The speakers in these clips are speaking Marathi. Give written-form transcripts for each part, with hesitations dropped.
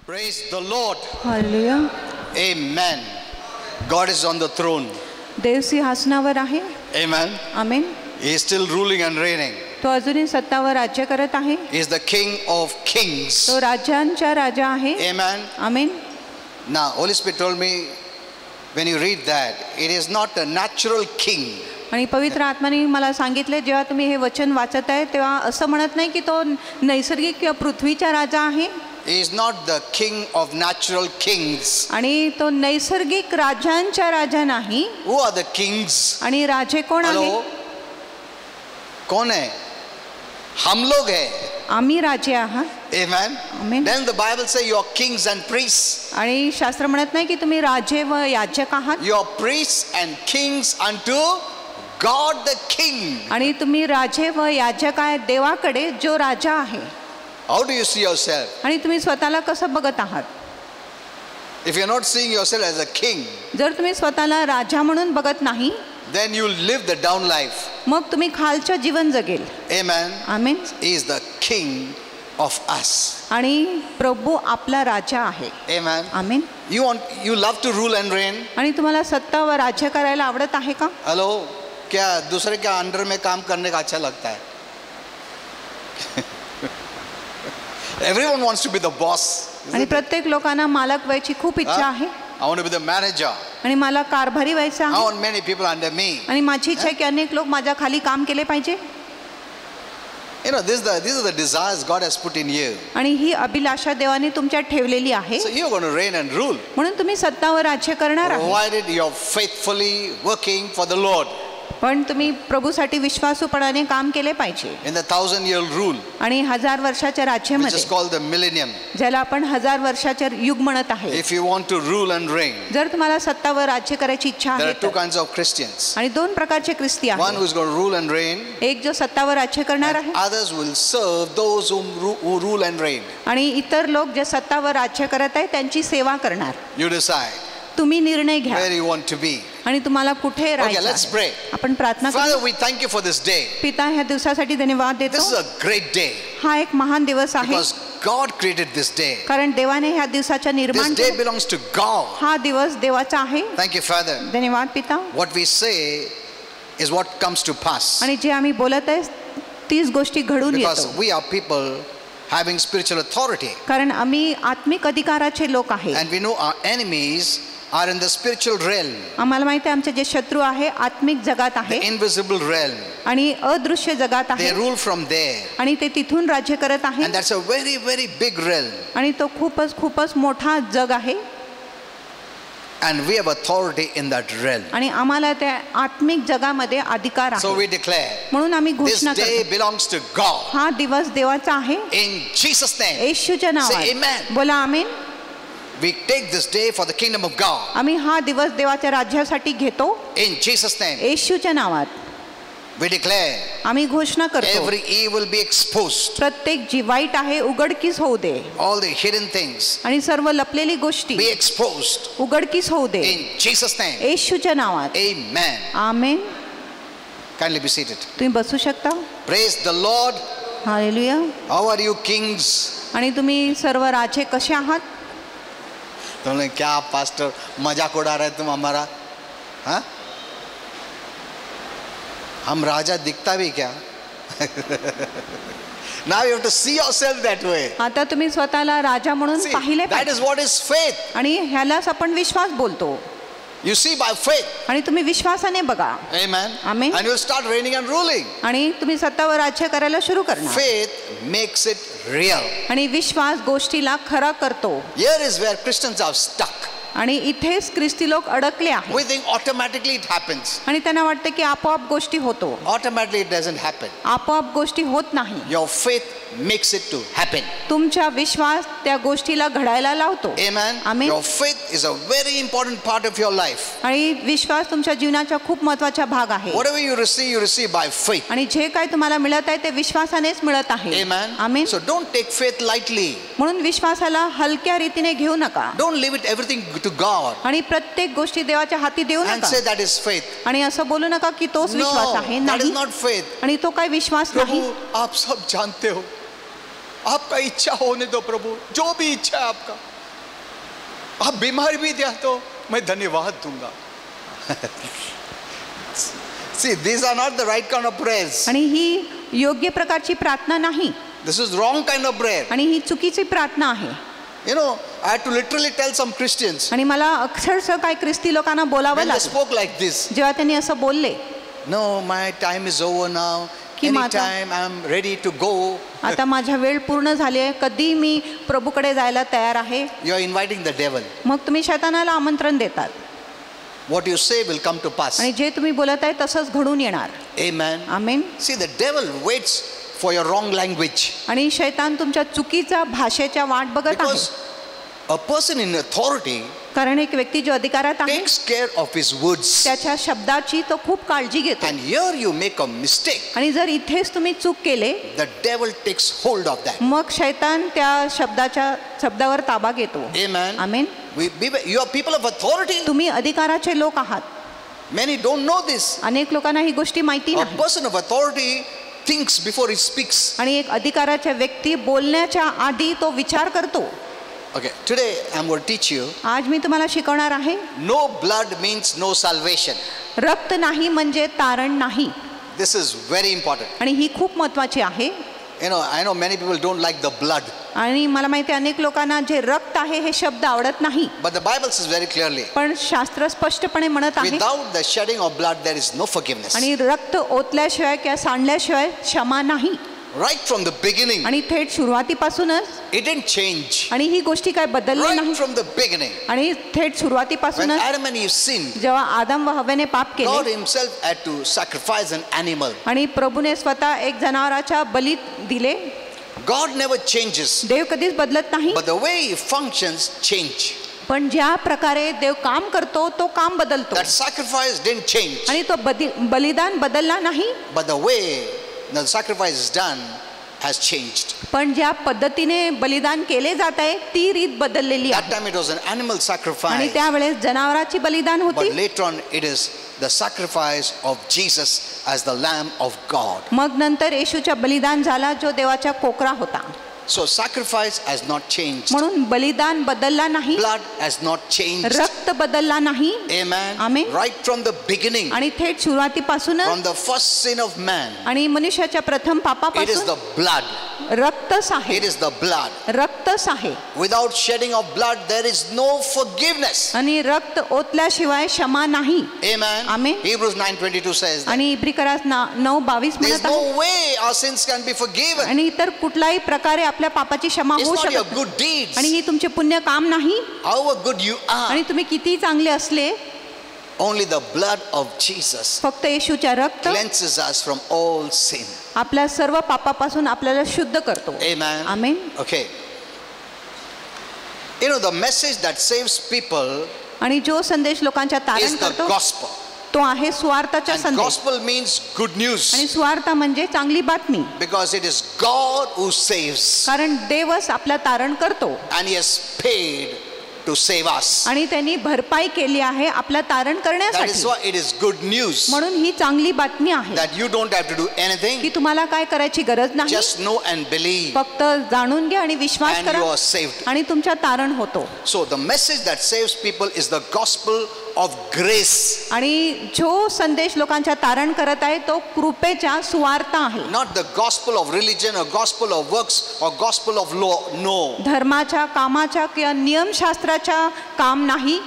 Praise the Lord. Hallelujah. Amen. God is on the throne. देव सिंहासनावर आहे. Amen. Amen. He is still ruling and reigning. तो अजूनही सत्तावर राज्य करत आहे. He is the King of Kings. तो राजांचा राजा आहे. Amen. Amen. Now, Holy Spirit told me, when you read that, it is not a natural king. आणि पवित्र आत्म्याने मला सांगितले, जेव्हा तुम्ही हे वचन वाचत आहे तेव्हा असं म्हणत नाही की तो नैसर्गिक किंवा पृथ्वीचा राजा आहे. He is not the king of natural kings. आणि तो नैसर्गिक राजांचा राजा नाही. Who are the kings? आणि राजे कोण आहे? Hello? कौन है? हम लोग हैं. आम्ही राजे आहात. Amen. Amen. Then the Bible says you are kings and priests. आणि शास्त्र म्हणत नाही की तुम्ही राजे व याजक आहात. You are priests and kings unto God the King. आणि तुम्ही राजे व याजक आहेत देवाकडे जो राजा आहे. How do you see yourself? आणि तुम्ही स्वतःला कसं बघत आहात? If you're not seeing yourself as a king, जर तुम्ही स्वतःला राजा म्हणून बघत नाही, then you'll live the down life. मग तुम्ही खालचं जीवन जगेल. Amen. Amen. He is the king of us. आणि प्रभू आपला राजा आहे. Amen. Amen. You love to rule and reign. आणि तुम्हाला सत्ता व राज्य करायला आवडत आहे का? Hello. क्या दूसरे के अंडर में काम करने का अच्छा लगता है? Everyone wants to be the boss. आणि प्रत्येक लोकांना मालक व्हायची खूप इच्छा आहे. I want to be the manager. आणि मला कारभारी व्हायचं I आहे. want many people under me. आणि माझी इच्छा आहे की अनेक लोक माझ्या खाली काम केले पाहिजे. You know, these are the desires God has put in you. आणि ही अभिलाषा देवाने तुमच्यात ठेवलेली आहे. So you're going to reign and rule. म्हणून तुम्ही सत्ता व राज्य करणार आहात. Provided you're faithfully working for the Lord. पण तुम्ही प्रभूसाठी विश्वासूपणाने काम केले पाहिजे. In the 1,000-year rule, आणि 1000 वर्षाच्या which राज्यामध्ये, is called the millennium. ज्याला आपण 1000 वर्षाचे युग म्हणत आहे. If you want to rule and reign, जर तुम्हाला सत्ता व राज्य करायची इच्छा there आहे are two तर, kinds of Christians. आणि दोन प्रकारचे ख्रिस्ती One आहेत. who is going to rule and reign, एक जो सत्ता व राज्य करणार आहे, others will serve those who rule and reign. आणि इतर लोक जे सत्ता व राज्य करत आहे त्यांची सेवा करणार. You decide तुम्ही निर्णय घ्या where you want to be. आणि तुम्हाला कुठे Okay, राहायचं let's आहे. pray. आपण प्रार्थना Father, करू. we thank you for this day. पिता, ह्या दिवसासाठी धन्यवाद This is देतो. a great day हा एक महान दिवस आहे, because God created this day. कारण देवाने ह्या दिवसाच्या This निर्माण day केलं. belongs to God. हा दिवस देवाचा आहे. Thank you, Father. धन्यवाद पिता. What we say is what comes to pass. आणि जे आम्ही बोलत आहे तीच गोष्टी घडून Because येतो. we are people having spiritual authority. कारण आम्ही आत्मिक अधिकाराचे लोक आहे. And we know our enemies are in the spiritual realm, आम्हाला माहिती आहे आमचे जे शत्रू आहे आत्मिक जगात the आहे invisible realm. आणि अदृश्य जगात They आहे. rule from there. आणि ते तिथून राज्य करत आहे. And that's a very, very big realm. आणि तो खूपच मोठा जग आहे. And we have authority in that realm. आणि आम्हाला त्या आत्मिक जगामध्ये अधिकार So आहे. we declare, म्हणून आम्ही this घोषणा day करतो, belongs to God. हा दिवस देवाचा आहे. In Jesus' name. येशूच्या Say नावात amen. बोला आमेन. We take this day for the kingdom of God. आम्ही हा दिवस देवाच्या राज्यासाठी घेतो. In Jesus' name. येशूच्या नावात We declare, आम्ही घोषणा करतो, every evil be exposed. प्रत्येक जी वाईट आहे उघडकीस होऊ दे. All the hidden things आणि सर्व लपलेली गोष्टी be exposed. उघडकीस होऊ दे. In Jesus' name. येशूच्या नावात Amen. Amen. Kindly be seated. तुम्ही बसू शकता. Praise the Lord. Hallelujah. How are you, kings? आणि तुम्ही सर्व राजे कसे आहात? तुमने क्या पास्टर मजाक उड़ा रहे तुम हमारा? हाँ? हम राजा दिखता भी क्या? Now you have to see yourself that way. आता तुम्ही स्वतःला राजा म्हणून See, पाहिले that पाहिजे. is what is faith. आणि ह्यालाच आपण विश्वास बोलतो. You see by faith. आणि तुम्ही विश्वासाने बघा. Amen. Amen. And you'll start reigning and ruling. आणि तुम्ही सत्ता व राज्य करायला सुरू करणार. Faith makes it real. आणि विश्वास गोष्टीला खरा करतो. Here is where Christians are stuck. आणि इथेच ख्रिस्ती लोक अडकले आहेत. We think automatically it happens. आणि त्यांना वाटतं की आपोआप गोष्टी होतो. Automatically it doesn't happen. आपोआप गोष्टी होत नाही. Your faith makes it to happen. तुमचा विश्वास त्या गोष्टीला घडायला लावतो. Amen. Amen. Your faith is a very important part of your life. आणि विश्वास तुमच्या जीवनाचा खूप महत्त्वाचा भाग आहे. Whatever you receive by faith. आणि जे काही तुम्हाला मिळत आहे ते विश्वासानेच मिळत आहे. Amen. Amen. So don't take faith lightly. म्हणून विश्वासाला हलक्या रीतीने घेऊ नका. Don't leave it everything to God आणि प्रत्येक गोष्टी देवाच्या हाती देऊ and नका. say that is faith. आणि असं बोलू नका की तोच विश्वास No, आहे. that is नाही. not faith. आणि तो काय विश्वास नाही. प्रभु आप सब जानते हो, आपका इच्छा होने दो प्रभु, जो भी इच्छा है आपका. आप बीमार भी दिया तो मैं धन्यवाद दूंगा. See, these are not the right kind of prayers. आणि ही योग्य प्रकारची प्रार्थना नाही, This is wrong kind of prayer. आणि ही चुकीची प्रार्थना आहे. You know, I had to literally tell some Christians आणि मला अक्षरशः काही ख्रिस्ती लोकांना बोलावं when they लागलं spoke like this. जेव्हा त्यांनी असं बोलले No, my time is over now. की माझा- Anytime I'm ready to go. आता माझ्या वेळ पूर्ण झाली आहे, कधी मी प्रभूकडे जायला तयार आहे. You're inviting the devil. मग तुम्ही शैतानाला आमंत्रण देतात What you say will come to pass. आणि जे तुम्ही बोलत आहे तसंच घडून येणार. Amen. Amen. See, the devil waits for your wrong language. आणि शैतान तुमच्या चुकीचा भाषेच्या वाट बघत आहे. Because a person in authority कारण एक व्यक्ती जो अधिकारात आहे takes care of his words. त्याच्या शब्दाची तो खूप काळजी घेतो. And here you make a mistake. आणि जर इथेच तुम्ही चूक केले The devil takes hold of that. मग शैतान त्या शब्दावर ताबा घेतो. Amen. Amen. You are people of authority. तुम्ही अधिकाराचे लोक आहात. Many don't know this. अनेक लोकांना ही गोष्टी माहिती A नाही. person of authority thinks before he speaks. आणि एक अधिकाराच्या व्यक्ती बोलण्याच्या आधी तो विचार करतो. Okay, today I'm going to teach you. आज मी तुम्हाला शिकवणार आहे, No blood means no salvation. रक्त नाही म्हणजे तारण नाही. This is very important. आणि ही खूप महत्त्वाची आहे. You know, I know many people don't like the blood, आणि मला माहिती आहे अनेक लोकांना जे रक्त आहे हे शब्द आवडत नाही. but the Bible says very clearly, पण शास्त्र स्पष्टपणे म्हणत आहे without the shedding of blood there is no forgiveness. आणि रक्त ओतल्याशिवाय किंवा सांडल्याशिवाय क्षमा नाही. Right from the beginning, आणि थेट सुरुवातीपासूनच it didn't change. आणि ही गोष्टी काय बदलल्या Right नाही. from the beginning, आणि थेट when सुरुवातीपासूनच Adam and Eve sinned, जेव्हा आदम व हव्याने पाप God केले himself had to sacrifice an animal. आणि प्रभूने स्वतः एक जनावराच्या बली दिले. God never changes, देव कधीच बदलत नाही, but the way he functions change. पण ज्या प्रकारे देव काम करतो तो काम बदलतो. That sacrifice didn't change, आणि तो बलिदान बदलला नाही, but the way the sacrifice is done has changed. पण ज्या पद्धतीने बलिदान केले जात आहे ती रीत बदललेली That आहे. time it was an animal आणि sacrifice, त्यावेळेस जनावराची बलिदान but होती. later on it is the sacrifice of Jesus as the Lamb of God. मग नंतर येशूच्या बलिदान झाला जो देवाच्या कोकरा होता. So sacrifice has not changed. म्हणून बलिदान बदलला नाही, Blood has not changed. रक्त बदलला नाही. Amen. Amen. Right from the beginning, आणि थेट सुरुवातीपासूनच from the first sin of man, आणि मनुष्याच्या प्रथम it is पापापासून the blood. रक्तच आहे. It is the blood. रक्तच आहे. Without shedding of blood, there is no forgiveness. आणि रक्त ओतल्याशिवाय क्षमा नाही. Amen. Amen. Hebrews 9:22 says that. आणि इब्रिकरास 9:22 There is म्हणत no आहे. way our sins can be forgiven. आणि इतर कुठल्याही प्रकारे आपल्या पापाची क्षमा It's होऊ not your शकत good deeds. आणि ही तुमचे पुण्य काम नाही. However good you are, आणि तुम्ही किती चांगले असले, only the blood of Jesus फक्त येशूच्या रक्त cleanses us from all sin. आपल्या सर्व पापापासून आपल्याला शुद्ध करतो. Amen. Amen. Okay. You know, the message that saves people आणि जो संदेश लोकांच्या तारण is the करतो gospel. तो आहे स्वार्थाचा And संदेश. gospel means good news, आणि स्वार्थ म्हणजे चांगली बातमी. because it is God who saves, कारण देवच आपला तारण करतो and he has paid to save us. आणि त्यांनी भरपाई केली आहे आपला तारण That is करण्यासाठी. why it is good news म्हणून ही चांगली बातमी आहे that you don't have to do anything, की तुम्हाला काय करायची गरज नाही. just know and believe, फक्त जाणून घ्या आणि विश्वास and you करा are saved. आणि तुमच्या तारण होतो. So the message that saves people is the gospel of grace, आणि जो संदेश लोकांच्या तारण करत आहे तो कृपेच्या सुवार्ता आहे. not the gospel of religion or gospel of works or gospel of law. No, धर्माच्या, कामाच्या किंवा नियमशास्त्राच्या काम नाही.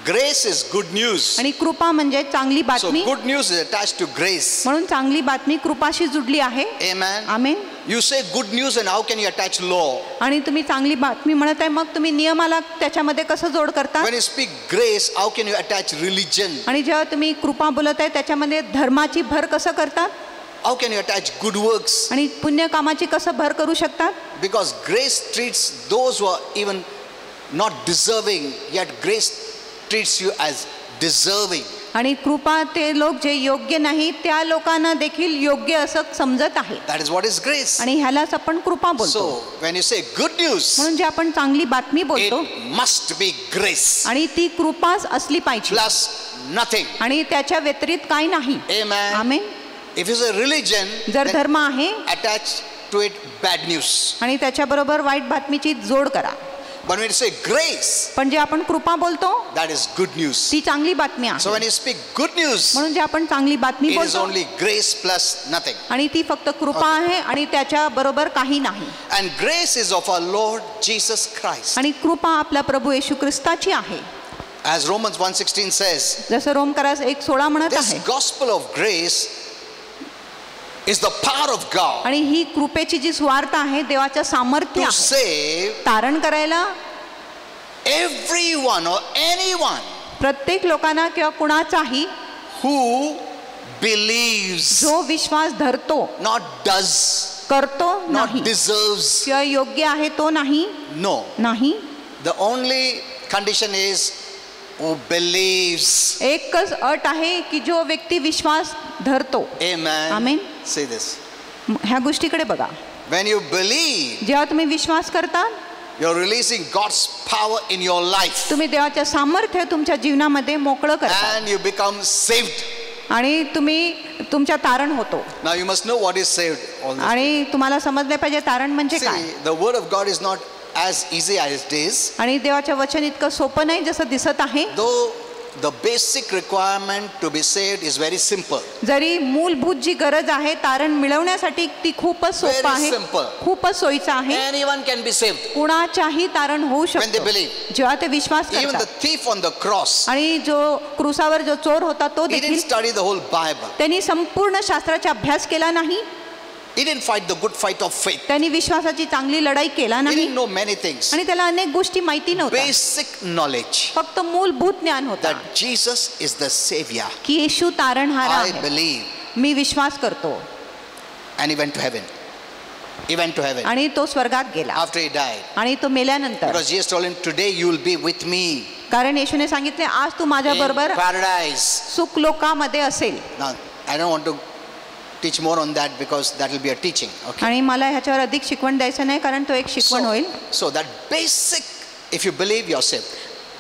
grace is good news. आणि कृपा म्हणजे चांगली So बातमी. good news is attached to grace. म्हणून चांगली बातमी कृपाशी जुडली आहे. Amen. Amen. You say good news and how can you attach law? आणि तुम्ही चांगली बातमी म्हणत आहे मग तुम्ही नियमाला त्याच्यामध्ये कसं जोड करता. When you speak grace, how can you attach religion? आणि जेव्हा तुम्ही कृपा बोलत आहे त्याच्यामध्ये धर्माची भर कसं करतात How can you attach good works? आणि पुण्य कामाची कसं भर करू शकतात. Because grace treats those who are even not deserving, yet grace treats you as deserving. आणि कृपा ते लोक जे योग्य नाही त्या लोकांना देखील योग्य असं समजत आहे. That is what is grace. आणि ह्यालाच आपण कृपा बोलतो. So when you say good news, म्हणून जे आपण चांगली बातमी बोलतो it must be grace आणि ती कृपाच असली पाहिजे plus nothing. आणि त्याच्या व्यतिरिक्त काही नाही. Amen. Amen. If you say religion, जर then धर्म आहे attach to it bad news. आणि त्याच्याबरोबर वाईट बातमीची जोड करा. But when you say grace, पण जे आपण कृपा बोलतो that is good news. ती चांगली बातमी So आहे. when you speak good news, म्हणून जे आपण चांगली बातमी it is बोलतो only grace plus nothing. आणि ती फक्त कृपा आहे आणि त्याच्या बरोबर काही नाही. And grace is of our Lord Jesus Christ. आणि कृपा आपल्या प्रभू येशू ख्रिस्ताची आहे. As Romans 1:16 says, जसं रोमकरास 1:16 म्हणत this आहे. gospel of grace is the power of God आणि ही कृपेची जी स्वार्थ आहे देवाचं सामर्थ्य to आहे save तारण करायला everyone or anyone प्रत्येक लोकांना किंवा कुणाचाही who believes, जो विश्वास धरतो, not does, करतो not नाही deserves. किंवा योग्य आहे तो नाही. No. नाही. The only condition is who believes. एकच अट आहे की जो व्यक्ती विश्वास धरतो. Amen. Amen. Say this. ह्या गोष्टीकडे बघा. When you believe, जेव्हा तुम्ही विश्वास करता you're releasing God's power in your life. तुम्ही देवाचं सामर्थ्य तुमच्या जीवनामध्ये मोकळं करता And you become saved. आणि तुम्ही तुमच्या तारण होतो. Now you must know what is saved. All this. आणि तुम्हाला समजले पाहिजे तारण म्हणजे See, काय. the word of God is not as easy as it is. आणि देवाचं वचन इतकं सोपं नाही जसं दिसत आहे. Though the basic requirement to be saved is very simple. जरी मूलभूत जी गरज आहे तारण मिळवण्यासाठी ती खूपच सोपं Very आहे, simple. खूपच सोयीचं आहे. Anyone can be saved कुणाच्याही तारण होऊ when they शकतो believe. जेव्हा ते विश्वास Even the करतात. thief on the cross, आणि जो क्रूसावर जो चोर होता तो he didn't देखील study the whole Bible. त्यांनी संपूर्ण शास्त्राचा अभ्यास केला नाही. He didn't fight the good fight of faith. त्यांनी विश्वासाची चांगली लढाई केला He नाही didn't know many things. आणि त्याला अनेक गोष्टी माहिती नव्हत्या. Basic knowledge फक्त मूलभूत ज्ञान होता that Jesus is the Savior. की येशू तारणहारा I आहे. believe. मी विश्वास करतो. And he went to heaven. He went to heaven आणि तो स्वर्गात गेला after he died. आणि तो मेल्यानंतर Because Jesus told him, today you will be with me कारण येशूने सांगितले आज तू माझ्या in बरोबर paradise. सुख लोकामध्ये असेल. Now, I don't want to teach more on that because that will be a teaching. Okay. आणि मला ह्याच्यावर अधिक शिकवण द्यायचं नाही कारण तो एक शिकवण होईल. So that basic, if you believe, you're saved.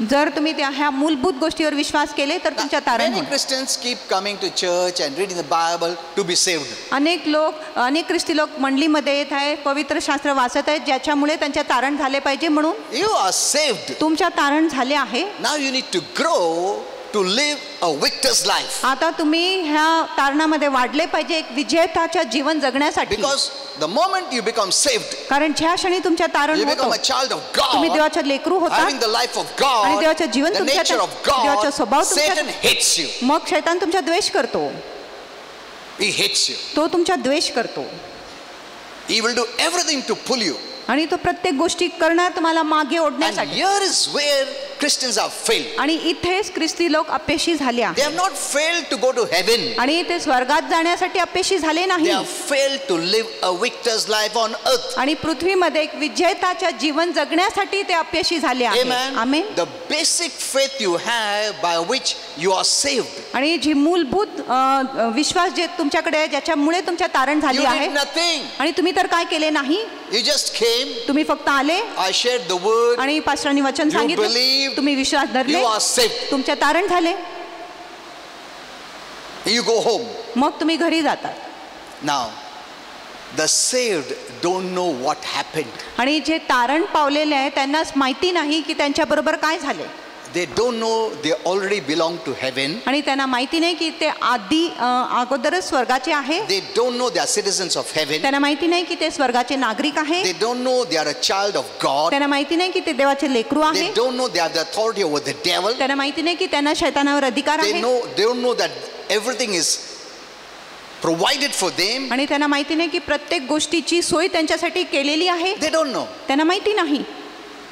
जर तुम्ही त्या ह्या मूलभूत गोष्टीवर विश्वास केले तर तुमच्या तारण Many होईल. Christians keep coming to church and reading the Bible to be saved. अनेक ख्रिस्ती लोक मंडळीमध्ये येत आहे, पवित्र शास्त्र वाचत आहेत ज्याच्यामुळे त्यांच्या तारण झाले पाहिजे म्हणून. You are saved. तुमच्या तारण झाले आहे. Now you need to grow to live a victor's life. आता तुम्ही ह्या तारणामध्ये वाढले पाहिजे एक विजेताच्या जीवन जगण्यासाठी. Because the moment you become saved, कारण ज्या क्षणी तुमच्या तारण you become होतो a child of तुम्ही God, देवाचे लेकरू होता having the life of आणि God, देवाचे जीवन the तुमच्या nature of देवाचा God, स्वभाव Satan तुमच्या hates you. मग शैतान तुमचा द्वेष करतो. He hates you. तो तुमचा द्वेष करतो He will do everything to pull you. आणि तो प्रत्येक गोष्टी करणार तुम्हाला मागे And ओढण्यासाठी. here is where Christians have failed. आणि इथेच ख्रिस्ती लोक अपयशी झाले They आहेत. have not failed to go to heaven. आणि ते स्वर्गात जाण्यासाठी अपयशी झाले They नाही have failed to live a victor's life on earth. आणि पृथ्वीमध्ये एक विजेताच्या जीवन जगण्यासाठी ते अपयशी झाले आहेत. Amen. Amen. The basic faith you have by which you are saved. आणि जी मूलभूत विश्वास जे तुमच्याकडे आहे ज्याच्यामुळे तुमच्या तारण You झाली आहे did nothing. आणि तुम्ही तर काय केले नाही. You just came. तुम्ही फक्त आले I shared the word. आणि पास्टरांनी वचन You सांगितलं, believed. तुम्ही विश्वास धरले, You are saved. तुमच्या तारण झाले, You go home. मग तुम्ही घरी जातात. Now, the saved don't know what happened. आणि जे तारण पावलेले आहे त्यांनाच माहिती नाही की त्यांच्या बरोबर काय झाले. They don't know they already belong to heaven. आणि त्यांना माहिती नाही की ते अगोदरच स्वर्गाचे आहे. They don't know they are citizens of heaven. त्यांना माहिती नाही की ते स्वर्गाचे नागरिक आहे. They don't know they are a child of God. त्यांना माहिती नाही की ते देवाचे लेकरू आहे. They don't know they have the authority over the devil. त्यांना माहिती नाही की त्यांना शैतानावर अधिकार They आहे. don't know that everything is provided for them. आणि त्यांना माहिती नाही की प्रत्येक गोष्टीची सोय त्यांच्यासाठी केलेली आहे. They don't know. त्यांना माहिती नाही.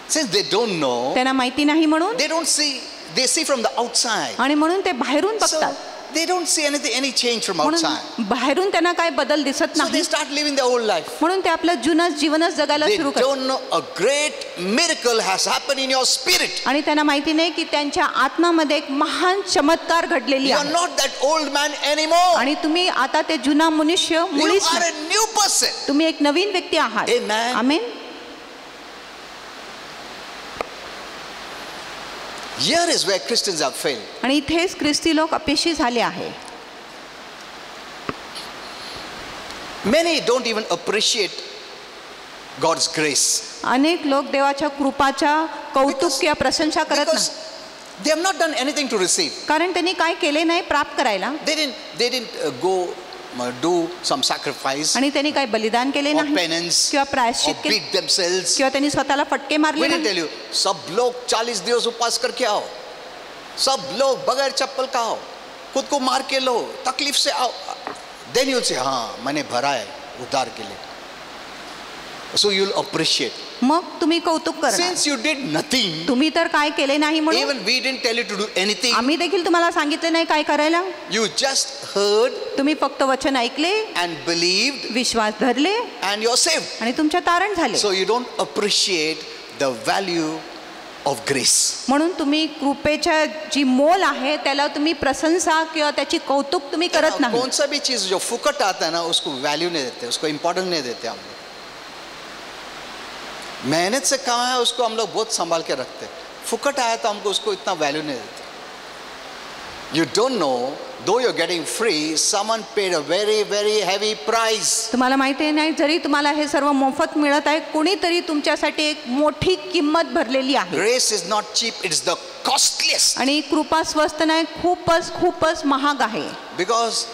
Since they don't know, त्यांना माहिती नाही म्हणून they don't see. They see from the outside. आणि म्हणून ते बाहेरून So बघतात. they don't see any change from outside. म्हणून बाहेरून त्यांना काय बदल दिसत So नाही. they start living their old life. म्हणून ते आपलं जुनच जीवनच जगायला They सुरू करतात. don't know a great miracle has happened in your spirit. आणि त्यांना माहिती नाही की त्यांच्या आत्मामध्ये एक महान चमत्कार घडलेली You are आहे. not that old man anymore. आणि तुम्ही आता ते जुना मनुष्य You मुळीच are नाही. a new person. तुम्ही एक नवीन व्यक्ती आहात. Amen. Amen. Here is where Christians have failed. आणि इथेच ख्रिस्ती लोक अपयशी झाले आहे. Many don't even appreciate God's grace. अनेक लोक देवाच्या कृपाच्या कौतुक किंवा प्रशंसा करत Because नाही, they have not done anything to receive. कारण त्यांनी काय केले नाही प्राप्त करायला. They didn't go do some sacrifice आणि त्यांनी काय बलिदान केले or नाही penance किंवा or प्रायश्चित केले beat themselves. किंवा त्यांनी स्वतःला फटके मारले We didn't नाही. tell you, सब लोग 40 दिवस उपवास करके आओ, सब लोग बगैर चप्पल का आओ, खुद को मार के लो, तकलीफ से आओ. Then you'll say, हाँ मैंने भरा है उद्धार के लिए. So you'll appreciate. मग तुम्ही कौतुक करा. Since you did nothing, तुम्ही तर काय केले नाही म्हणून even we didn't tell you to do anything. आम्ही देखील तुम्हाला सांगितले नाही काय करायला. You just heard तुम्ही फक्त वचन ऐकले, and believed विश्वास धरले and you're saved. आणि तुमच्या तारण झाले. So you don't appreciate the value of grace. म्हणून तुम्ही कृपेच्या जी मोल आहे त्याला तुम्ही प्रशंसा किंवा त्याची कौतुक तुम्ही करत नाही. कौन सा भी चीज जो फुकट आता है ना उसको वैल्यू नहीं देते, उसको इम्पोर्टेंस नहीं देते हम लोग. मेहनत से कमाया उसको हम लोग बहुत संभाल के रखते, फुकट आया तो हमको उसको इतना वैल्यू नहीं देते. You don't know, though you're getting free, someone paid a very, very heavy price. तुम्हाला माहिती आहे नाही, जरी तुम्हाला हे सर्व मोफत मिळत आहे, कोणीतरी तुमच्यासाठी एक मोठी किंमत भरलेली आहे. Grace is not cheap, it's the costliest. आणि कृपा स्वस्त नाही, खूपच महाग आहे. Because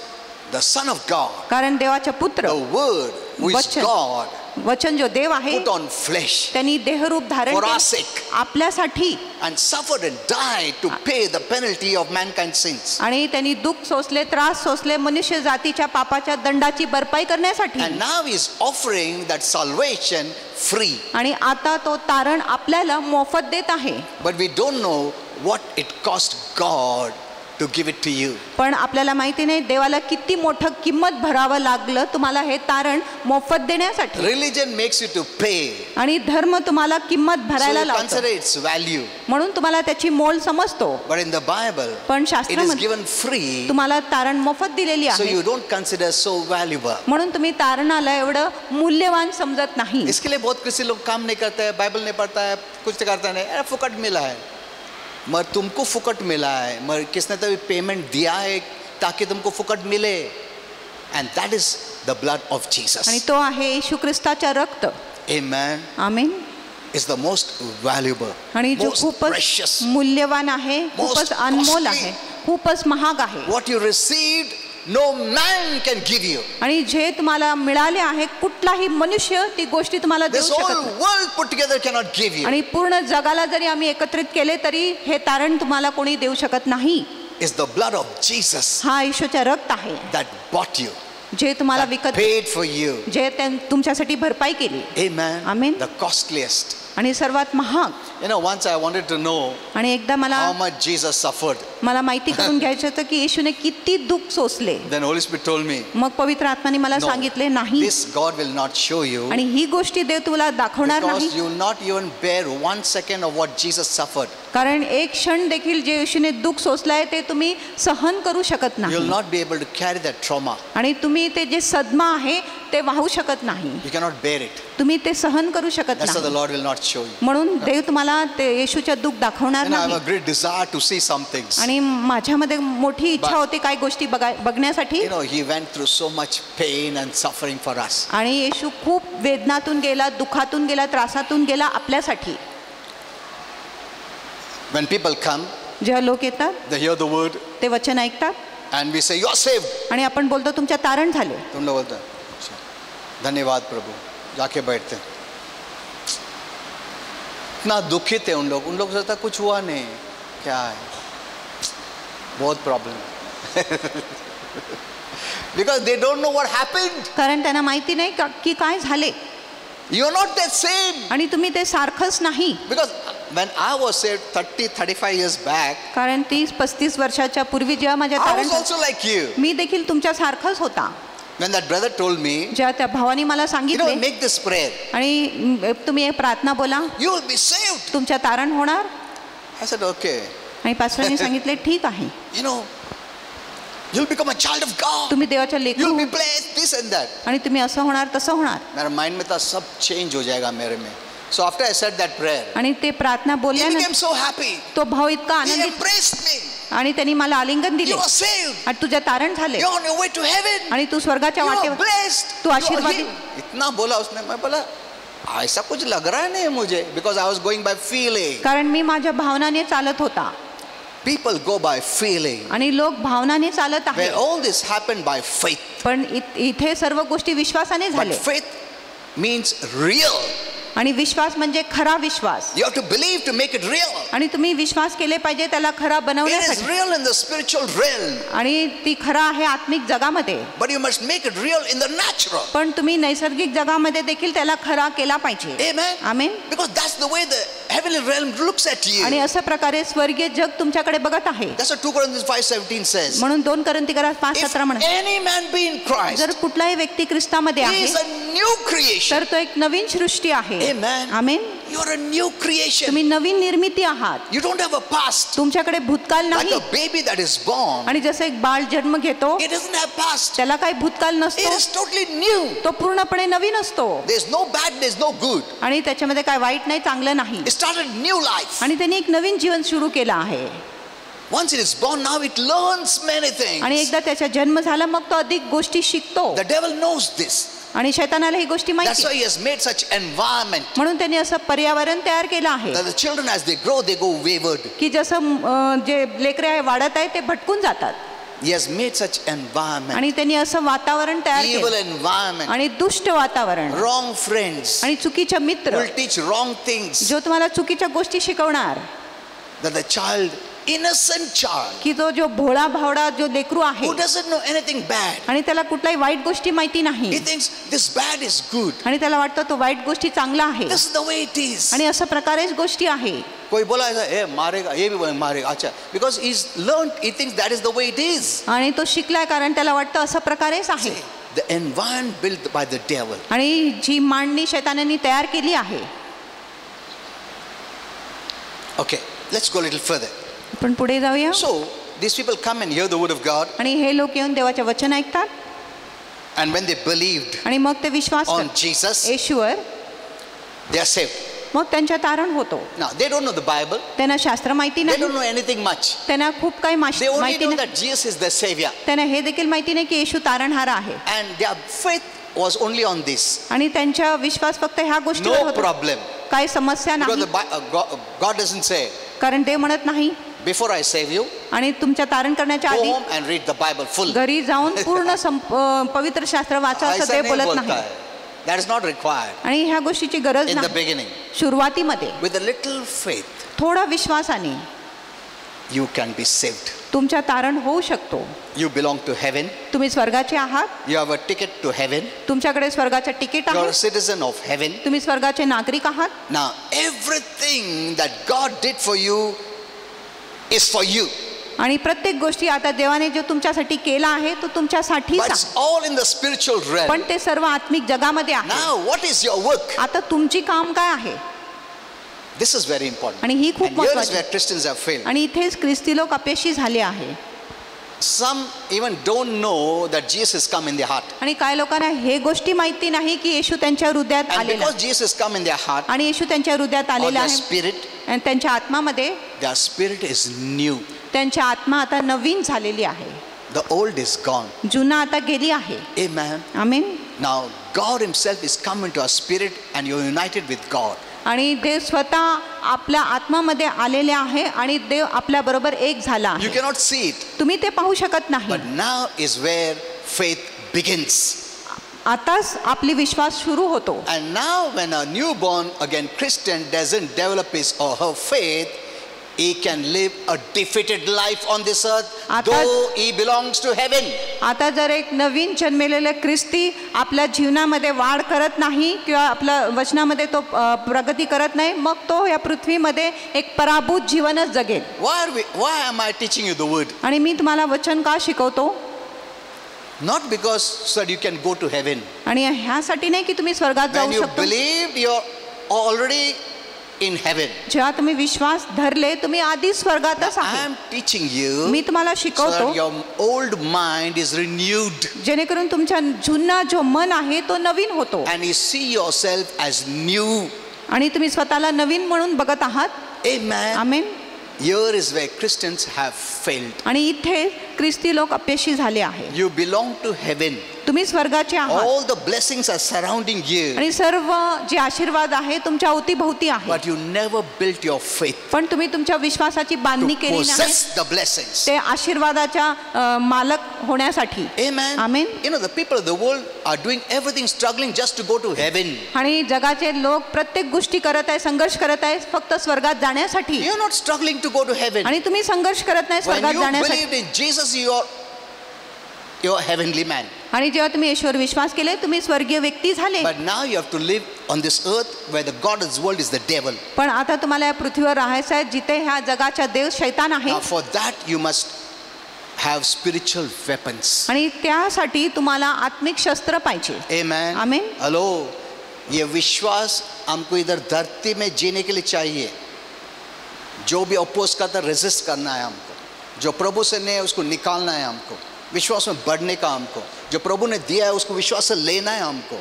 the Son of God, कारण देवाचा पुत्र, the Word, who is वचन, God, वचन जो देव आहे, put on flesh त्यांनी देहरूप धारण for our केले sake आपल्यासाठी and suffered and died to pay the penalty of mankind's sins. आणि त्यांनी दुःख सोसले, त्रास सोसले, मनुष्य जातीच्या पापाच्या दंडाची भरपाई करण्यासाठी. And now he is offering that salvation free. आणि आता तो तारण आपल्याला मोफत देत आहे. But we don't know what it cost God to give it to you. पण आपल्याला माहिती नाही देवाला किती मोठं किंमत भरावं लागलं तुम्हाला हे तारण मोफत देण्यासाठी. Religion makes you to pay. आणि धर्म तुम्हाला किंमत So भरायला you लावतो, consider its value. म्हणून तुम्हाला त्याची मोल समजतो. But in the Bible, पण it is शास्त्रामध्ये given free. तुम्हाला तारण मोफत दिलेली So आहे, you don't consider so valuable. म्हणून तुम्ही तारणाला एवढं मूल्यवान समजत नाही. इसके लिए बहुत किसी लोग काम नहीं करते हैं, बाइबल नहीं पढ़ता है, कुछ नहीं करता नहीं, अरे फुकट मिला है. मगर तुमको फुकट मिला है, मगर किसने तो पेमेंट दिया है ताकि तुमको फुकट मिले. And that is the blood of Jesus. आणि तो आहे येशू ख्रिस्ताचा रक्त. Amen. Amen. Is the most valuable, आणि जो most खूपच precious. मूल्यवान आहे, खूपच अनमोल आहे, खूपच महाग आहे. What you received, no man can give you. आणि जे तुम्हाला मिळाले आहे कुठलाही मनुष्य ती गोष्टी तुम्हाला देऊ This शकत whole नाही. world put together cannot give you. आणि पूर्ण जगाला जरी आम्ही एकत्रित केले तरी हे तारण तुम्हाला कोणी देऊ शकत नाही. It's the blood of Jesus हा येशूचा रक्त आहे that bought you, जे तुम्हाला that विकत, paid for you. जे तुमच्यासाठी भरपाई केली. Amen. Amen. The costliest. आणि सर्वात महाग. You know, once I wanted to know आणि एकदा मला how much Jesus suffered. माहिती करून घ्यायचं होतं की येशूने किती दुःख सोसले. Then Holy Spirit told me, मग पवित्र आत्म्याने मला no, सांगितले नाही, this God will not show you आणि ही गोष्टी देव तुला दाखवणार नाही, because you will not even bear 1 second of what Jesus suffered. कारण एक क्षण देखील जे येशूने दुःख सोसलाय ते तुम्ही सहन करू शकत You will नाही. not be able to carry that trauma. आणि तुम्ही ते जे सदमा आहे ते वाहू शकत नाही, You cannot bear it. तुम्ही ते सहन करू शकत That's why the नाही. Lord will not show you. म्हणून देव तुम्हाला ते येशूच्या दुःख दाखवणार And I have नाही. a great desire to see some things. आणि माझ्यामध्ये मोठी इच्छा होती काही गोष्टी बघण्यासाठी. You know, he went through so much pain and suffering for us. आणि येशू खूप वेदनातून गेला, दुःखातून गेला, त्रासातून गेला आपल्यासाठी. When people come, जेव्हा लोक येतात they hear the word ते वचन ऐकतात and we say, you're saved. आणि आपण बोलतो तुमच्या तारण झाले. तुम लोग बोलते हैं, धन्यवाद प्रभु. जाके बैठते हैं. इतना दुखित है उन लोग सोचता कुछ हुआ नहीं, क्या है, बहुत प्रॉब्लम है. Because they don't know what happened. कारण त्यांना माहिती नाही की काय झाले. You're not that same. आणि तुम्ही ते सारखंच नाही. Because when I was saved 30-35 years back, कारण 30-35 वर्षाच्या पूर्वी जेव्हा माझ्या I तारण was also like you. मी देखील तुमच्या सारखाच होता. When that brother told me, जेव्हा त्या भावानी मला you know, सांगितले make this prayer, आणि तुम्ही एक प्रार्थना बोला, you will be saved. तुमच्या तारण होणार. I said, okay. आणि पास्टरने सांगितले ठीक आहे, You know, you'll become a child of God. तुम्ही देवाच्या You'll लेकरू be blessed, this and that. आणि तुम्ही असं होणार तसं होणार. मेरा माइंड में था सब चेंज हो जाएगा मेरे में. So after I said that prayer, आणि ते प्रार्थना he बोलल्यानंतर became so happy. तो भाऊ इतका He आनंदित embraced me. आणि त्यांनी मला आलिंगन दिले You are saved. आणि तुझ्या तारण झाले You're on your way to heaven. आणि तू स्वर्गाच्या You are वाटेवर blessed. Tu You are आशीर्वादित. healed. इतना बोला उसने. मैं बोला ऐसा कुछ लग रहा नहीं मुझे, because I was going by feeling. कारण मी माझ्या भावनाने चालत होता. People go by feeling. आणि लोक भावनाने चालत Where आहेत. all this happened by faith. पण इथे सर्व गोष्टी विश्वासाने But झाले. faith means real. आणि विश्वास म्हणजे खरा विश्वास. You have to believe to make it real. आणि तुम्ही विश्वास केले पाहिजे त्याला खरा It is बनवण्यासाठी. real in the spiritual realm. आणि ती खरा आहे आत्मिक जगामध्ये. But you must make it real in the natural. पण तुम्ही नैसर्गिक जगामध्ये देखील त्याला खरा केला पाहिजे. Amen. Amen. Because that's the way the heavenly realm looks at you. आणि अशा प्रकारे स्वर्गीय जग तुमच्याकडे बघत आहे. That's what 2 Corinthians 5:17 says. म्हणून 2 कोरिन्थियर If 5:17 म्हणतात, any man be in Christ, जर कुठलाही व्यक्ती ख्रिस्तामध्ये he आहे is a new creation. तर तो एक नवीन सृष्टी आहे. Amen. Amen. You're a new creation. तुम्ही नवीन निर्मिती आहात. You don't have a past. तुमच्याकडे भूतकाल Like नाही. a baby that is born, आणि जसं एक बाळ जन्म घेतो it doesn't have past. त्याला काही भूतकाल It नसतो. is totally new. तो पूर्णपणे नवीन असतो. There's no bad, there's no good. आणि त्याच्यामध्ये काय वाईट नाही, चांगलं नाही. It started new life. आणि त्यांनी एक नवीन जीवन सुरू केलं आहे. Once it is born, now it learns many आणि things. एकदा त्याचा जन्म झाला मग तो अधिक गोष्टी शिकतो. The devil knows this. आणि शैतानाला ही गोष्टी That's माहिती. why he has made such environment म्हणून त्यांनी असं पर्यावरण तयार केलं आहे that the children, as they grow, they go wayward. की जसं जे लेकरे आहे वाढत आहे ते भटकून जातात. He has made such environment, आणि त्यांनी असं वातावरण तयार evil केलं environment, आणि दुष्ट वातावरण wrong friends आणि चुकीचे मित्र will teach wrong things. जो तुम्हाला चुकीच्या गोष्टी शिकवणार. That the child, innocent child, की जो भोळा भावडा जो लेकरू आहे who doesn't know anything bad, आणि त्याला कुठल्याही वाईट गोष्टी माहिती he नाही thinks this bad is good. आणि त्याला वाटतं तो वाईट गोष्टी चांगला आहे This is the way it is. आणि अशा प्रकारेच गोष्टी आहे. कोई बोला ऐसा, ए मारेगा, ये भी मारेगा, अच्छा, because he's learned, he thinks that is the way it is. आणि तो शिकलाय कारण त्याला वाटतं अशा प्रकारेच आहे. The environment built by the devil. आणि जी मांडणी शैतानाने तयार केली आहे. Okay, let's go a little further. आपण पुढे जाऊया. So these people come and hear the word of God, आणि हे लोक येऊन देवाचे वचन ऐकतात and when they believed आणि मग ते विश्वास on करतात Jesus, येशूवर, they are saved. मग त्यांच्या तारण होतो. Now they don't know the Bible, त्यांना शास्त्र माहिती they नाही, don't know anything much. त्यांना खूप काही They only माहिती know नाही. that Jesus is the Savior, त्यांना हे देखील माहिती नाही की येशू तारणहारा आहे. and their faith was only on this. आणि त्यांचा विश्वास फक्त ह्या गोष्टीवर No होता. problem. काही समस्या Because नाही God doesn't say, कारण ते म्हणत नाही. before I save you, आणि तुमच्या तारण करण्याच्या go आधी home and read the Bible full. घरी जाऊन पूर्ण पवित्र शास्त्र वाचा असं ऐसा ते नहीं बोलत बोलता नाही. है. That is not required. आणि ह्या गोष्टीची गरज In the नाही. beginning, सुरुवातीमध्ये with a little faith, थोडा विश्वासाने you can be saved. तुमच्या तारण होऊ शकतो. You belong to heaven. तुम्ही स्वर्गाचे आहात. You have a ticket to heaven. तुमच्याकडे स्वर्गाचे तिकीट You are आहे. a citizen of heaven. तुम्ही स्वर्गाचे नागरिक आहात. Now, everything that God did for you is for you. आणि प्रत्येक गोष्टी आता देवाने जो तुमच्यासाठी केला आहे तो तुमच्यासाठीच But it's आहे. all in the spiritual realm. पण ते सर्व आत्मिक जगामध्ये आहे. Now, what is your work? आता तुमची काम काय आहे This is very important. आणि ही खूप And here is महत्त्वाची. where Christians have failed. आणि इथेच ख्रिस्ती लोक अपयशी झाले आहे. Some even don't know that Jesus come in their heart. आणि काय लोकांना हे गोष्टी माहिती नाही की येशू त्यांच्या हृदयात And आलेला because Jesus come in their heart, आणि येशू त्यांच्या हृदयात or आलेला their आहे spirit, आणि त्यांच्या आत्मामध्ये their spirit is new. त्यांची आत्मा आता नवीन झालेली आहे. The old is gone. जुना आता गेली आहे. Amen. Amen. Now, God himself is come into our spirit and you're united with God. आणि देव स्वतः आपल्या आत्मामध्ये आलेले आहे आणि देव आपल्या बरोबर एक झाला You आहे. cannot see it, तुम्ही ते पाहू शकत नाही. but now is where faith begins. आताच आपली विश्वास सुरू होतो. And now when a newborn again Christian doesn't develop his or her faith, he can live a defeated life on this earth, though he belongs to heaven. आता जर एक नवीन जन्मलेला ख्रिस्ती आपल्या जीवनामध्ये वाढ करत नाही किंवा आपल्या वचनामध्ये तो प्रगती करत नाही मग तो या पृथ्वीमध्ये एक पराभूत जीवनच जगेल. Why am I teaching you the word? आणि मी तुम्हाला वचन का शिकवतो? Not because so that you can go to heaven. आणि ह्यासाठी नाही की तुम्ही स्वर्गात When जाऊ you शकता. believed, you're already in heaven. जेव्हा तुम्ही विश्वास धरले तुम्ही आधी स्वर्गातच I आहात. am teaching you मी तुम्हाला so शिकवतो that your old mind is renewed जेणेकरून तुमचा जुना जो मन आहे तो नवीन होतो and you see yourself as new. आणि तुम्ही स्वतःला नवीन म्हणून बघत आहात. Amen. Amen. Here is where Christians have failed. आणि इथे ख्रिस्ती लोक अपयशी झाले आहे. You belong to heaven. तुम्ही स्वर्गाचे आहात All the blessings are surrounding you. आणि सर्व जे आशीर्वाद आहे तुमच्या अवतीभोवती आहे. But you never built your faith पण तुम्ही तुमच्या विश्वासाची बांधणी to केली नाही possess the blessings. ते आशीर्वादाच्या मालक होण्यासाठी. Amen. Amen. You know, the people of the world are doing everything, struggling just to go to heaven. आणि जगाचे लोक प्रत्येक गोष्टी करत आहे, संघर्ष करत आहे फक्त स्वर्गात जाण्यासाठी. You're not struggling to go to heaven. आणि तुम्ही संघर्ष करत नाही When स्वर्गात you जाण्यासाठी. believed in Jesus, you're a heavenly man. आणि जेव्हा तुम्ही येशूवर विश्वास केले तुम्ही स्वर्गीय व्यक्ती झाले. But now you have to live on this earth where the God of this world is the devil. पण आता तुम्हाला या पृथ्वीवर राहायचं आहे जिथे ह्या जगाचा देव शैतान आहे. Now for that you must have spiritual weapons. आणि त्यासाठी तुम्हाला आत्मिक शस्त्र पाहिजे. Amen. Amen. Hello. ये विश्वास हमको इधर धरती में जीने के लिए चाहिए. जो भी अपोज करता रेजिस्ट करना है हमको. जो प्रभु से नहीं है उसको निकालना है हमको. विश्वास में बढ़ने का हमको. जो प्रभु ने दिया है उसको विश्वास से लेना है हमको.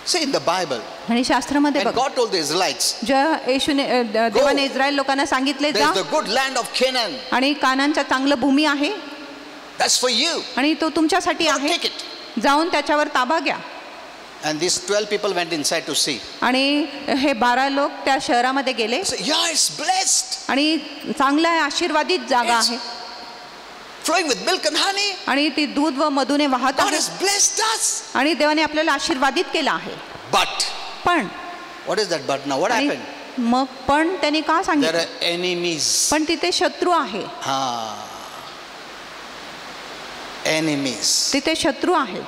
See in the Bible. आणि शास्त्रामध्ये And बघा God told the Israelites, जेव्हा येशूने देवाने इस्रायल लोकांना सांगितले there जा is the good land of Canaan. आणि कानानचा चांगलं भूमी आहे That's for you. आणि तो तुमच्यासाठी Go आहे. take it. जाऊन त्याच्यावर ताबा घ्या. And these 12 people went inside to see. आणि हे 12 लोक त्या शहरामध्ये गेले. So, yeah, it's blessed. आणि चांगलं आहे, आशीर्वादित जागा आहे Flowing with milk and honey. आणि ती दूध व मधुने वाहत God आहे has blessed us. आणि देवाने आपल्याला आशीर्वादित केलं आहे. But पण what is that but now? What आणि happened? मग पण त्यांनी का There सांगितलं are enemies. पण तिथे शत्रू आहे. Enemies. तिथे शत्रू आहे.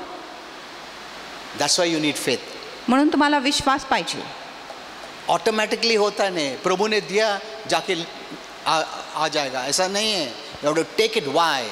That's why you need faith. म्हणून तुम्हाला विश्वास पाहिजे. Automatically होता नहीं. प्रभु ने दिया जाके आ जाएगा ऐसा नहीं है. You have to take it. Why?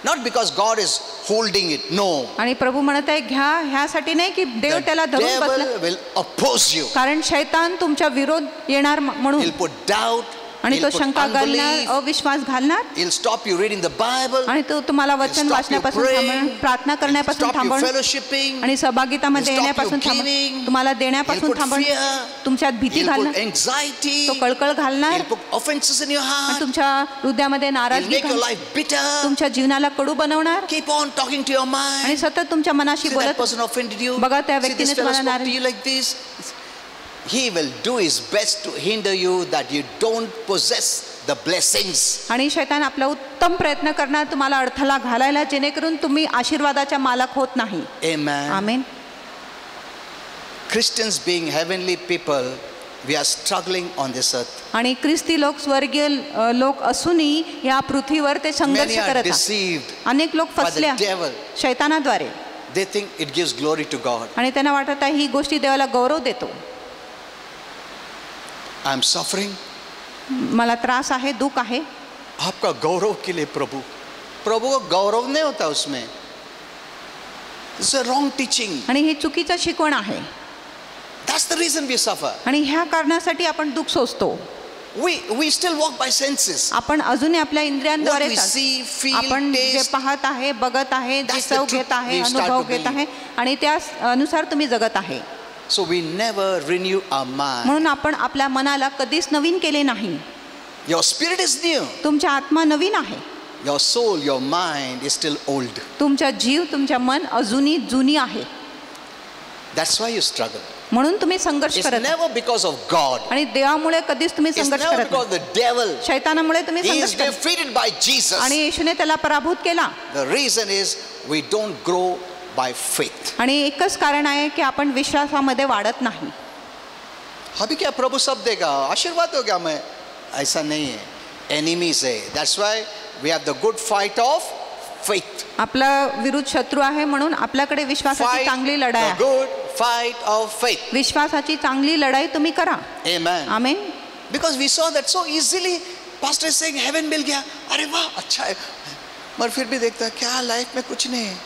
Not because God is holding it. No. आणि प्रभू म्हणत आहे घ्या ह्यासाठी नाही की देव The त्याला धरून devil बसला will oppose you. कारण शैतान तुमच्या विरोध येणार म्हणून He'll put doubt. आणि तो He'll put शंका घालणार unbelief. अविश्वास घालणार He'll stop you reading the Bible. आणि तो तुम्हाला वचन stop you वाचण्यापासून praying. थांबवणार, प्रार्थना करण्यापासून Stop you थांबवणार fellowshipping. आणि सहभागितामध्ये He'll stop येण्यापासून you giving. तुम्हाला He'll देण्यापासून put थांबवणार, fear. तुमच्यात भीती He'll put घालणार, anxiety. तो कळकळ घालणार He'll put offenses in your आणि heart. तुमच्या हृदयामध्ये He'll नाराजगी make your घालणार, life bitter. तुमच्या जीवनाला कडू बनवणार Keep on talking to your mind. आणि सतत तुमच्या मनाशी See that बोलत person offended you. बघा त्या See this व्यक्तीने fellow तुम्हाला spoke to you like this. He will do his best to hinder you that you don't possess the blessings. आणि शैतान आपला उत्तम प्रयत्न करणार तुम्हाला अडथळा घालायला जेणेकरून तुम्ही आशीर्वादाच्या मालक होत नाही. Amen. Amen. Christians being heavenly people, we are struggling on this earth. आणि ख्रिस्ती लोक स्वर्गीय लोक असूनही या पृथ्वीवर ते संघर्ष Many are करत आहेत. deceived अनेक लोक by फसले the आहेत devil. शैतानाद्वारे They think it gives glory to God. आणि त्यांना वाटत आहे ही गोष्टी देवाला गौरव देतो. I am suffering. मला त्रास आहे, दुःख आहे. आपका गौरव के लिए प्रभु. प्रभु को गौरव नहीं होता उसमें. It's a wrong teaching. आणि हे चुकीचं शिकवण आहे That's the reason we suffer. आणि ह्या कारणासाठी आपण दुःख सोसतो. We still walk by senses. आपण अजूनही आपल्या इंद्रियांद्वारे What we see, feel, आपण जे taste. पाहत आहे, बघत आहे, That's जे the चव truth घेत आहे, we start अनुभव to घेत believe. आहे आणि त्या अनुसार तुम्ही जगत आहे. So we never renew our mind. म्हणून आपण आपल्या मनाला कधीच नवीन केले नाही. Your spirit is new. तुमच्या आत्मा नवीन आहे. Your soul, your mind is still old. तुमचा जीव, तुमच्या मन अजूनही जुनी आहे. That's why you struggle. म्हणून तुम्ही संघर्ष It's करत never because of God. आणि देवामुळे कधीच तुम्ही It's संघर्ष never करत because of the devil. नाही. शैतानामुळे तुम्ही He is संघर्ष करत defeated by Jesus. आणि येशूने त्याला पराभूत केला. The reason is we don't grow by faith. आणि एकच कारण आहे की आपण विश्वासामध्ये वाढत नाही. अभी क्या प्रभु सब देगा, आशीर्वाद हो गया मैं, ऐसा नहीं है. Enemies है. That's why we have the good fight of faith. आपला विरुद्ध शत्रू आहे म्हणून आपल्याकडे विश्वासाची Fight चांगली लढाई the आहे. good fight of faith. विश्वासाची चांगली लढाई तुम्ही करा. Amen. Amen. Because we saw that so easily. Pastor is saying heaven मिल गया. अरे वाह अच्छा है. मगर फिर भी देखता है क्या लाइफ में कुछ नहीं है.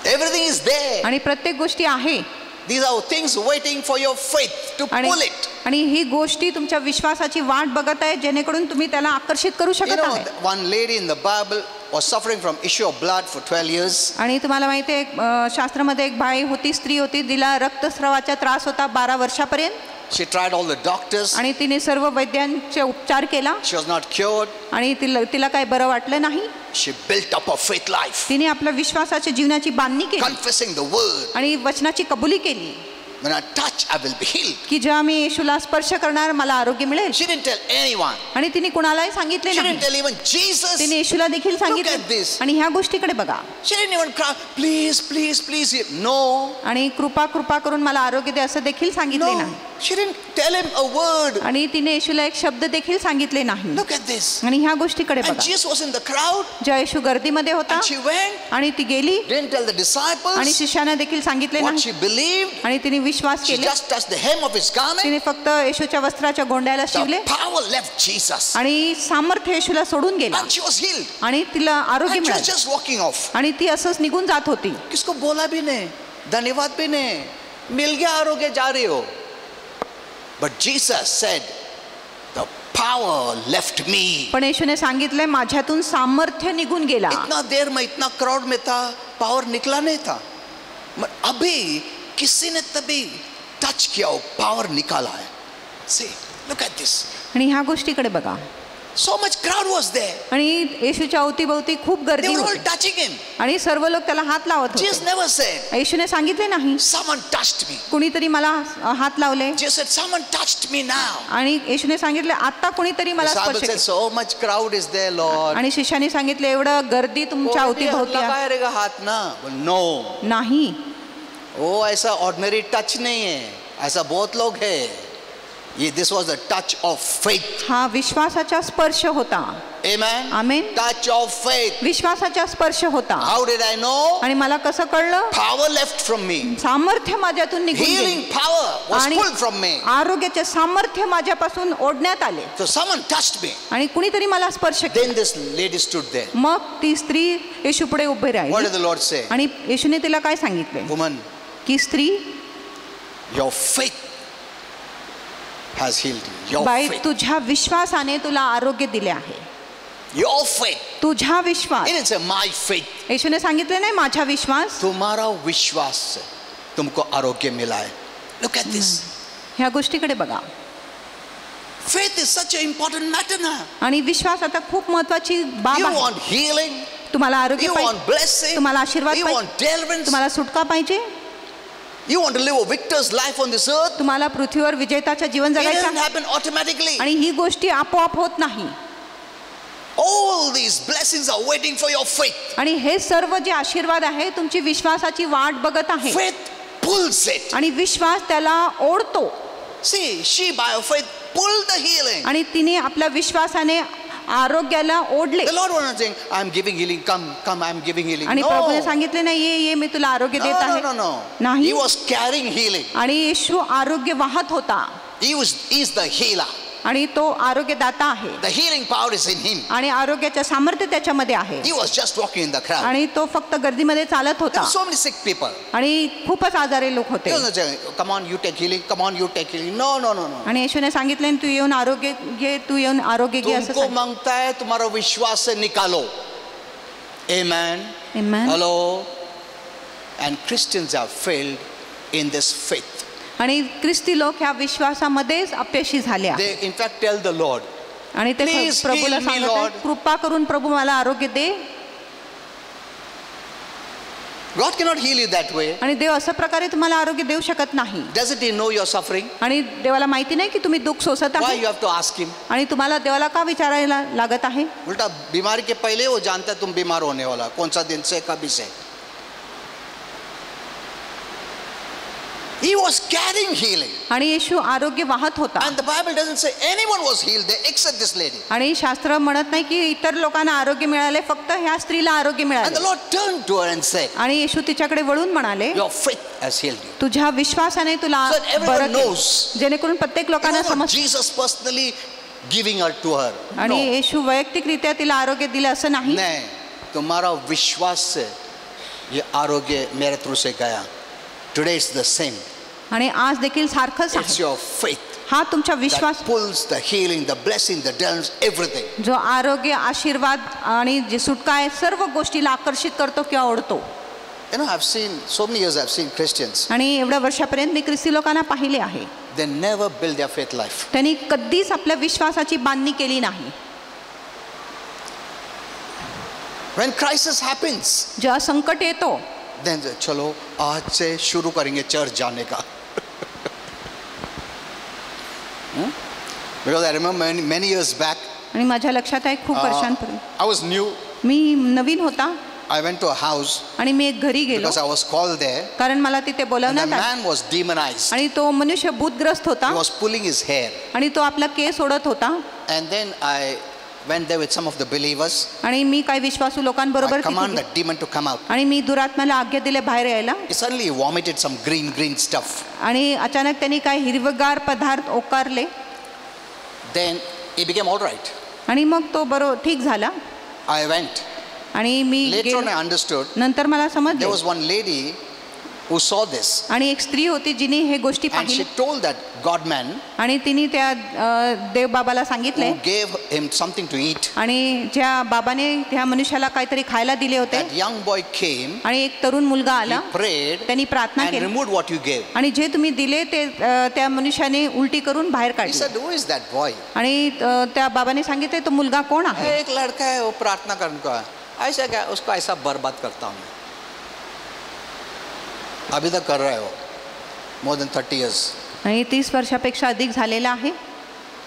Everything is there. आणि प्रत्येक गोष्टी आहे These are things waiting for your faith to आणि pull it. आणि ही गोष्टी तुमच्या विश्वासाची वाट बघत आहे जेणेकरून तुम्ही त्याला आकर्षित करू You शकत know, आहे. one lady in the Bible was suffering from issue of blood for 12 years. आणि तुम्हाला माहिती आहे शास्त्रामध्ये एक बाई होती, स्त्री होती, तिला रक्तस्रावाचा त्रास होता 12 वर्षापर्यंत. She tried all the doctors. आणि तिने सर्व वैद्यांचे उपचार केला She was not cured. आणि तिला काही बरं वाटलं नाही. She built up her faith life, तिने आपल्या विश्वासाच्या जीवनाची बांधणी केली confessing the word. आणि वचनाची कबुली केली When I touch, I will be healed. की जेव्हा मी येशूला स्पर्श करणार मला आरोग्य मिळेल. She didn't tell anyone. आणि तिने कुणालाही सांगितले She नाही. didn't tell even Jesus. तिने येशूला देखील Look at सांगितले. this. आणि ह्या गोष्टीकडे बघा. She didn't even cry, please, please, please. No. आणि कृपा करून मला आरोग्य दे असं देखील सांगितले No. नाही. She didn't tell him a word. आणि तिने येशूला एक शब्द देखील सांगितले नाही. Look at this. आणि ह्या गोष्टीकडे And बघा. Jesus was in the crowd. जेव्हा येशू गर्दीमध्ये होता And she went. आणि ती गेली Didn't tell the आणि disciples शिष्यांना देखील सांगितले what नाही. she believed. आणि तिने विश्वास She केले. just touched the hem of his garment. तिने फक्त येशूच्या वस्त्राच्या गोंड्याला शिवले The power left Jesus. आणि सामर्थ्य येशूला सोडून गेला And she was healed. आणि तिला आरोग्य And she was मिळाले just walking off. आणि ती असंच निघून जात होती. किसको बोला भी नहीं, धन्यवाद भी नहीं, मिल गया आरोग्य, जा रही हो. But Jesus said, the power left me. पण येशूने सांगितलंय माझ्यातून सामर्थ्य निघून गेला. इतना देर में इतना क्राउड में था, पावर निकला नहीं था. मगर अभी किसी ने तभी टच किया, वो पावर निकाला है. See, look at this. आणि ह्या गोष्टीकडे बघा. So much crowd was there. आणि येशूच्या अवतीभोवती खूप They गर्दी were all होती touching him. आणि सर्व लोक त्याला हात लावत Jesus होते. never said, येशूने सांगितले नाही someone touched me. कुणीतरी मला हात लावले. Jesus said, someone touched me now. आणि येशूने सांगितले आता कुणीतरी मला Disciples स्पर्श said, केला. so much crowd is there, Lord. आणि शिष्याने सांगितले एवढं गर्दी तुमच्या अवतीभोवती आहे. लगाया रहेगा हाथ ना. But no. नाही. वो ऐसा ऑर्डिनरी टच नहीं है, ऐसा बहुत लोग है. ये दिस वाज द टच ऑफ फेथ. हा विश्वासाचा स्पर्श होता. Amen. Amen. Touch of faith. विश्वासाचा स्पर्श होता. How did I know? आणि मला कसं कळलं? Power left from me. सामर्थ्य माझ्यातून निघून Healing गेले power was आणि pulled from me. आरोग्याचे सामर्थ्य माझ्यापासून ओढण्यात आले So someone touched me. आणि कुणीतरी मला स्पर्श केला. Then this lady stood there. मग ती स्त्री येशू पुढे उभी What did राहिली the Lord say? आणि येशूने तिला काय सांगितले Woman, की स्त्री your faith has healed you. Your बाई faith. तुझ्या विश्वासाने तुला आरोग्य दिले आहे. Your faith. तुझा विश्वास. He didn't say my faith. येशूने सांगितले नाही माझा विश्वास. तुम्हारा विश्वास से तुमको आरोग्य मिला है. Look at this. ह्या गोष्टीकडे बघा. Faith is such an important matter now. आणि विश्वास आता खूप महत्वाची बाब You आहे. want healing, तुम्हाला आरोग्य you पाहिजे, want blessing, तुम्हाला आशीर्वाद you पाहिजे, want deliverance, तुम्हाला सुटका पाहिजे, you want to live a victor's life on this earth. तुम्हाला पृथ्वीवर विजेताचे जीवन It जगायचं doesn't आहे. happen automatically. आणि ही गोष्टी आपोआप होत नाही. All these blessings are waiting for your faith. आणि हे सर्व जे आशीर्वाद आहे तुमची विश्वासाची वाट बघत आहे Faith pulls it. आणि विश्वास त्याला ओढतो. See, she by her faith pulled the healing. आणि तिने आपल्या विश्वासाने आरोग्याला ओढले. The Lord was not saying, I'm giving healing, come, come, I'm giving healing. आणि No. प्रभूने सांगितले नाही ये मी तुला आरोग्य देत आहे. No. नाही. He was carrying healing. आणि येशू आरोग्य वाहत होता He's the healer. आणि तो आरोग्यदाता आहे The healing power is in him. आणि आरोग्याचे सामर्थ्य त्याच्यामध्ये आहे. He was just walking in the crowd. आणि तो फक्त गर्दीमध्ये चालत There होता were so many sick people. आणि खूपच आजारी लोक होते. He was not saying, come on, you take healing. Come on, you take healing. No. आणि येशूने सांगितले तू येऊन आरोग्य घे, तू येऊन आरोग्य घे असं तुमको सांगितलं. मांगता है, तुम्हारा विश्वास से निकालो. Amen. Amen. Hello. And Christians have failed in this faith. आणि ख्रिस्ती लोक ह्या विश्वासामध्येच अपयशी झाले आहेत. They in fact tell the Lord, आणि ते Please प्रभूला heal me, सांगत Lord. आहेत, कृपा करून प्रभू मला आरोग्य दे. God cannot heal you that way. आणि देव अशा प्रकारे तुम्हाला आरोग्य देऊ शकत नाही. Doesn't he know you're suffering? आणि देवाला माहिती नाही की तुम्ही दुःख सोसत Why आहे you have to ask him? आणि तुम्हाला देवाला का विचारायला लागत आहे. उल्टा बीमारी के पहले वो जानता है तुम बीमार होने वाला, कौन सा दिन से कभी से. He was carrying healing. आणि येशू आरोग्य वाहत होता. And the Bible doesn't say anyone was healed there except this lady. आणि शास्त्र म्हणत नाही की इतर लोकांना आरोग्य मिळाले, फक्त ह्या स्त्रीला आरोग्य And the मिळाले. Lord turned to her and said, आणि येशू तिच्याकडे वळून म्हणाले your faith has healed you. तुझ्या विश्वासाने तुला So that everyone बरं केलं. knows. जेणेकरून प्रत्येक लोकांना It was not समज. Jesus personally giving her to her. आणि No. येशू वैयक्तिकरित्या तिला आरोग्य दिलं असं नाही. नहीं, तुम्हारा विश्वास से ये आरोग्य मेरे through say Gaya. Today is the same. आणि आज देखील सारखंच It's आहे. your faith हा तुमचा विश्वास that pulls the healing, the blessing, the deliverance, everything. जो आरोग्य आशीर्वाद आणि जे सुटका आहे सर्व गोष्टीला आकर्षित करतो किंवा ओढतो. You know, I've seen so many years. I've seen Christians. आणि एवढ्या वर्षापर्यंत मी ख्रिस्ती लोकांना पाहिले आहे. they never build their faith life. त्यांनी कधीच आपल्या विश्वासाची बांधणी केली नाही. When crisis happens, जेव्हा संकट येतो, then चलो आज से शुरू करेंगे चर्च जाने का. Because I remember many years back, आणि माझ्या लक्षात आहे खूप वर्षांपूर्वी I was new. मी नवीन होता I went to a house आणि मी एक घरी गेलो, because I was called there. कारण मला तिथे And the बोलवण्यात आलं. man was demonized. आणि तो मनुष्य भूतग्रस्त होता He was pulling his hair. आणि तो आपला केस ओढत होता. And then I went there with some of the believers. आणि मी काही विश्वासू लोकांबरोबर I तिथे command गेले. that demon to come out. आणि मी दुरात्म्याला आज्ञा दिले बाहेर यायला. He suddenly vomited some green stuff. आणि अचानक त्यांनी काही हिरवगार पदार्थ ओकारले. Then he became all right. आणि मग तो ठीक झाला. I went. आणि मी Later on I गेलो. understood नंतर मला there समजले, was one lady who saw this. आणि एक स्त्री होती जिने हे गोष्टी And she पाहिल्या. told that God man आणि तिने त्या देवबाबाला सांगितले, who gave him something to eat. आणि ज्या बाबाने त्या मनुष्याला काहीतरी खायला दिले होते, That young boy came, आणि एक तरुण मुलगा he आला, prayed त्यांनी प्रार्थना and केली, removed what you gave. आणि जे तुम्ही दिले ते त्या मनुष्याने उलटी करून बाहेर He काढले. said, who is that boy? आणि त्या बाबाने सांगितले, तो मुलगा कोण आहे? एक लड़का है वो प्रार्थना करने का है. ऐसा क्या उसको ऐसा बर्बाद करता हूँ मैं. अभी तक कर रहा है वो. More than 30 years. आणि 30 वर्षापेक्षा अधिक झालेला आहे.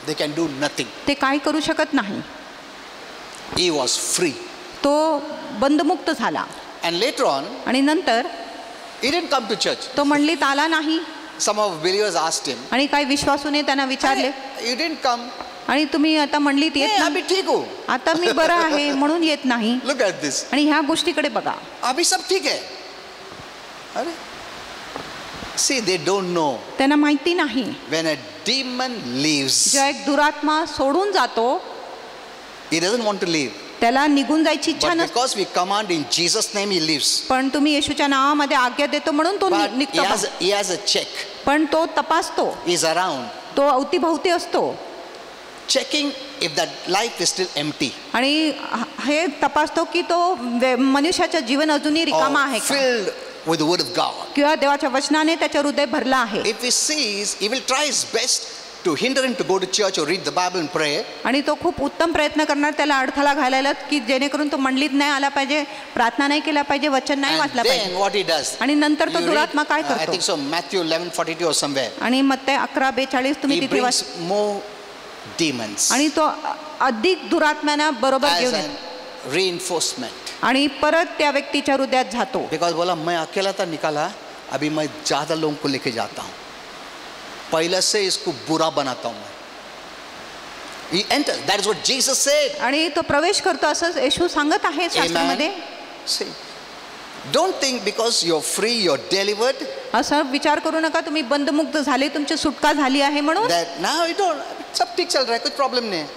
They can do nothing. ते काय करू शकत नाही. He was free. तो बंदमुक्त झाला. And later on, आणि नंतर he didn't come to church. तो मंडळीत आला नाही. Some of believers asked him, आणि काही विश्वासूने त्यांना विचारले, you didn't come. आणि तुम्ही आता मंडळीत येत Hey, नाही. अभी ठीक हूँ. आता मी बरा आहे म्हणून येत नाही. Look at this. आणि ह्या गोष्टीकडे बघा. अभी सब ठीक है. अरे, see, they don't know. त्यांना माहिती नाही, When a demon leaves, जेव्हा एक दुरात्मा सोडून जातो, he doesn't want to leave. त्याला निघून जायची इच्छा But नसते. because we command in Jesus' name, he leaves. पण तुम्ही येशूच्या नावामध्ये आज्ञा देतो म्हणून तो But निघतो. he has a check. पण तो तपासतो, He's around, तो अवतीभवती असतो, checking if that life is still empty आणि हे तपासतो की तो मनुष्याचं जीवन अजूनही रिकामा or आहे का, filled with the word of God. किंवा देवाच्या वचनाने त्याचं हृदय भरला आहे. If he sees, he will try his best to hinder him to go to church or read the Bible and pray. आणि तो खूप उत्तम प्रयत्न करणार त्याला अडथळा घालायला, की जेणेकरून तो मंडळीत नाही आला पाहिजे, प्रार्थना नाही केला पाहिजे, वचन नाही And वाचला then पाहिजे. what he does, आणि नंतर तो you read, दुरात्मा काय I करतो, think so, Matthew 11:42 or somewhere. आणि मत्ते 11:42 तुम्ही He तिथे वाच, brings more demons आणि तो अधिक दुरात्म्यांना बरोबर as घेऊन an येतो, reinforcement. आणि परत त्या व्यक्तीच्या हृदयात जातो. Because बोला मैं अकेला था निकाला, अभी मैं ज्यादा लोगों को लेके जाता हूँ, पहले से इसको बुरा बनाता हूँ मैं. He enters. That is what Jesus said. आणि तो प्रवेश करतो असं येशू सांगत आहे शास्त्रामध्ये. See, don't think because you're free, you're delivered, असं विचार करू नका तुम्ही बंदमुक्त झाले, तुमची सुटका झाली आहे म्हणून. that now you don't, सब ठीक चल रहा है, कुछ प्रॉब्लम नहीं है.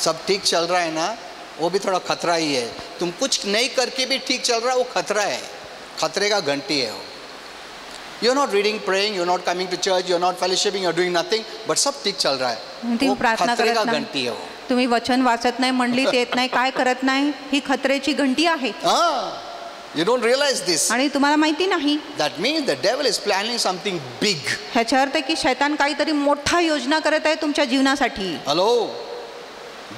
सब ठीक चल रहा है ना, वो भी थोड़ा खतरा ही है. तुम कुछ नहीं करके भी ठीक चल रहा है, वो खतरा है, खतरे का घंटी है वो. You're not reading, praying, you're not coming to church, you're not fellowshipping, you're doing nothing, but सब ठीक चल रहा है, तुम्ही वो प्रार्थना खतरे का करत नाही, घंटी है वो. तुम्ही वचन वाचत नाही, मंडळीत येत नाही, काय करत नाही, ही खतरेची घंटी आहे. You don't realize this. आणि तुम्हाला माहिती नाही. That means the devil is planning something big. ह्याचा अर्थ की शैतान काहीतरी मोठा योजना करत आहे तुमच्या जीवनासाठी. Hello.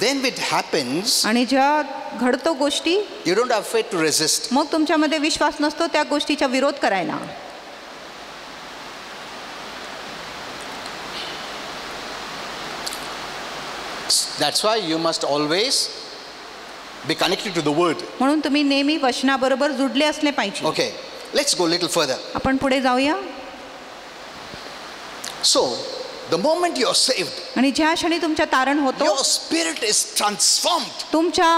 Then it happens, आणि जेव्हा घडतो गोष्टी, you don't have faith to resist. मग तुमच्यामध्ये विश्वास नसतो त्या गोष्टीचा विरोध करायला. That's why you must always be connected to the word. म्हणून तुम्ही नेहमी वचनाबरोबर जुडले असले पाहिजे. Okay, let's go a little further. आपण पुढे जाऊया. So, the moment you are saved, आणि ज्या क्षणी तुमच्या तारण होतो, your spirit is transformed, तुमच्या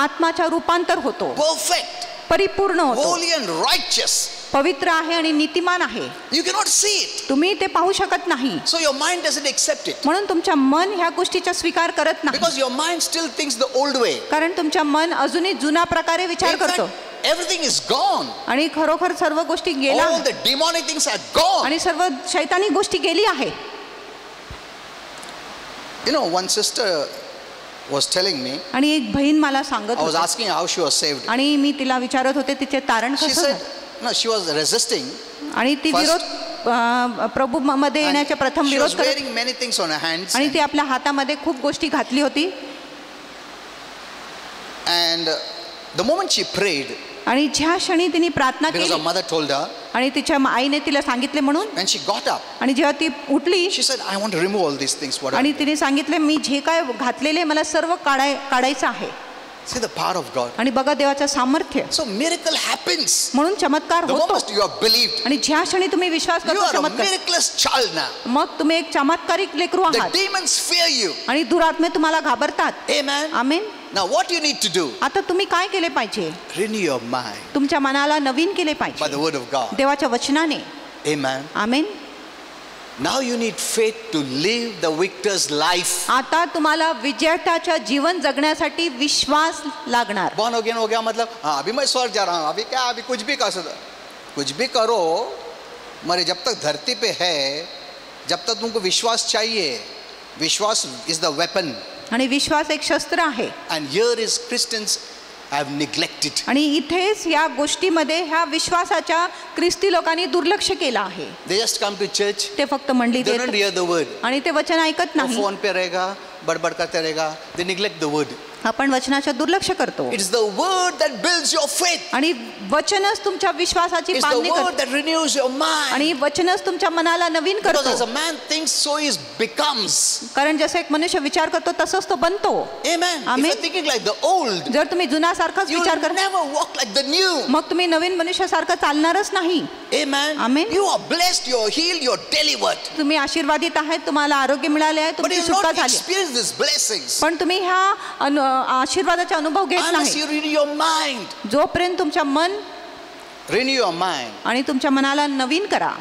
आत्माच्या रूपांतर होतो, perfect, परिपूर्ण होतो, holy and righteous. पवित्र आहे आणि नीतिमान आहे. You cannot see it. तुम्ही ते पाहू शकत नाही, So your mind doesn't accept it. म्हणून तुमच्या मन ह्या गोष्टीचा स्वीकार करत नाही, Because your mind still thinks the old way. कारण तुमच्या मन अजूनही जुन्या प्रकारे विचार In fact, करतो. everything is gone. आणि खरोखर सर्व गोष्टी गेल्या, All the demonic things are gone. आणि सर्व शैतानी गोष्टी गेली आहे. You know, one sister was telling me, आणि एक बहीण मला सांगत I was होती, asking how she was saved. आणि मी तिला विचारत होते तिचे तारण She कसं said, झालं. no, she was resisting. आणि ती First, विरोध प्रभूमध्ये येण्याच्या प्रथम She was विरोध करत wearing many things on her hands. आणि ती आपल्या हातामध्ये खूप गोष्टी घातली होती. And the moment she prayed, आणि ज्या क्षणी तिने प्रार्थना because her केली mother told her, आणि तिच्या आईने तिला सांगितले म्हणून, when she got up, आणि जेव्हा ती उठली she said, I want to remove all these things. What आणि तिने सांगितले मी जे काय घातलेले मला सर्व काढायचं आहे. See the power of God. आणि बघा देवाचं सामर्थ्य. So miracle happens. म्हणून चमत्कार The होतो. moment you have believed, आणि ज्या क्षणी तुम्ही विश्वास you करतो are a चमत्कार, miraculous child now. मग तुम्ही एक चमत्कारिक लेकरू The आहात demons fear you. आणि दुरात्मे तुम्हाला घाबरतात. Amen. Amen. Now what you need to do, आता तुम्ही काय केले पाहिजे? renew your mind तुमच्या मनाला नवीन केले by पाहिजे the word of God. देवाच्या वचनाने. Amen. Amen. Now you need faith to live the victor's life. आता तुम्हाला विजयाच्या जीवन जगण्यासाठी विश्वास लागणार. Born again हो गया मतलब हाँ अभी मैं स्वर्ग जा रहा हूँ, अभी क्या, अभी कुछ भी कर सकता, कुछ भी करो, मरे जब तक धरती पे है, जब तक तुमको विश्वास चाहिए, विश्वास is the weapon. आणि विश्वास एक शस्त्र आहे. And here is Christians have neglected. आणि इथेच या गोष्टीमध्ये ह्या विश्वासाच्या ख्रिस्ती लोकांनी दुर्लक्ष केलं आहे. They just come to church, ते फक्त मंडळीत they don't येतात hear the word. आणि ते वचन ऐकत वो नाही. फोन पे रहेगा, बड़बड़ करते रहेगा. They neglect the word. आपण वचनाच्या दुर्लक्ष करतो. It is the word that builds your faith. आणि वचनच तुमच्या विश्वासाची It's the बांधणी word करतो. that renews your mind. आणि वचनच तुमच्या मनाला नवीन Because as करतो. a man thinks, so he becomes. कारण जसं एक मनुष्य विचार करतो तसंच तो बनतो. Amen. If Amen. you're thinking like the old, जर तुम्ही जुनासारखाच you विचार will करता never walk like the new. मग तुम्ही नवीन मनुष्यासारखं चालणारच नाही. Amen. Amen. You are blessed, you are healed, you are delivered. तुम्ही आशीर्वादित आहेत, तुम्हाला आरोग्य मिळाले आहे, But तुमची you will सुटका not झाली, experience these blessings पण तुम्ही ह्या आशीर्वादाचा अनुभव घेत unless नाही you renew your mind. जोपर्यंत तुमच्या मन Renew your mind. आणि तुमच्या मनाला नवीन करा.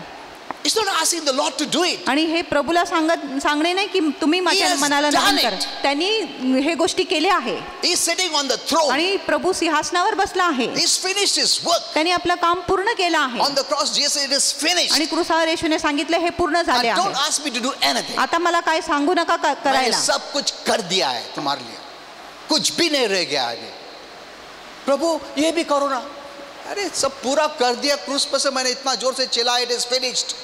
It's not asking the Lord to do it. आणि हे प्रभूला सांगणे नाही की तुम्ही माझ्या has मनाला done नवीन it. करा. त्यांनी हे गोष्टी केल्या आहे He's sitting on the throne. आणि प्रभू सिंहासनावर बसला आहे. He's finished his work. त्यांनी आपलं काम पूर्ण केलं आहे On the cross, Jesus said, it is finished. आणि क्रूसावर येशूने सांगितलं हे पूर्ण झाले And don't आहे. ask me to do anything. आता मला काय सांगू नका मैंने करायला. सब कुछ कर दिया है तुम्हारे लिए, कुछ भी नहीं रह गया आगे. प्रभु ये भी करो ना. अरे सब पूरा कर दिया क्रूस पर से, मैंने इतना जोर से चिल्लाया, it is finished.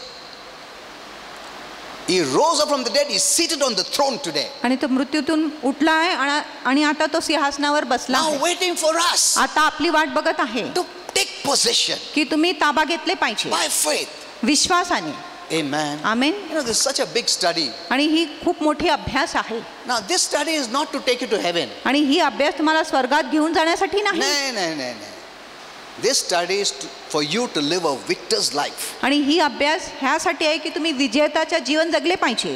He rose up from the dead. He is seated on the throne today. आणि तो मृत्यूतून उठला आहे आणि आता तो सिंहासनावर बसला Now आहे. waiting for us आता आपली वाट बघत आहे to take possession की तुम्ही ताबा घेतले पाहिजे by faith. विश्वासाने. Amen. Amen. You know, this is such a big study. आणि ही खूप मोठी अभ्यास आहे. Now this study is not to take you to heaven. आणि ही अभ्यास तुम्हाला स्वर्गात घेऊन जाण्यासाठी नाही. No. This study is for you to live a victor's life आणि ही अभ्यास ह्यासाठी आहे की तुम्ही विजेताचे जीवन जगले पाहिजे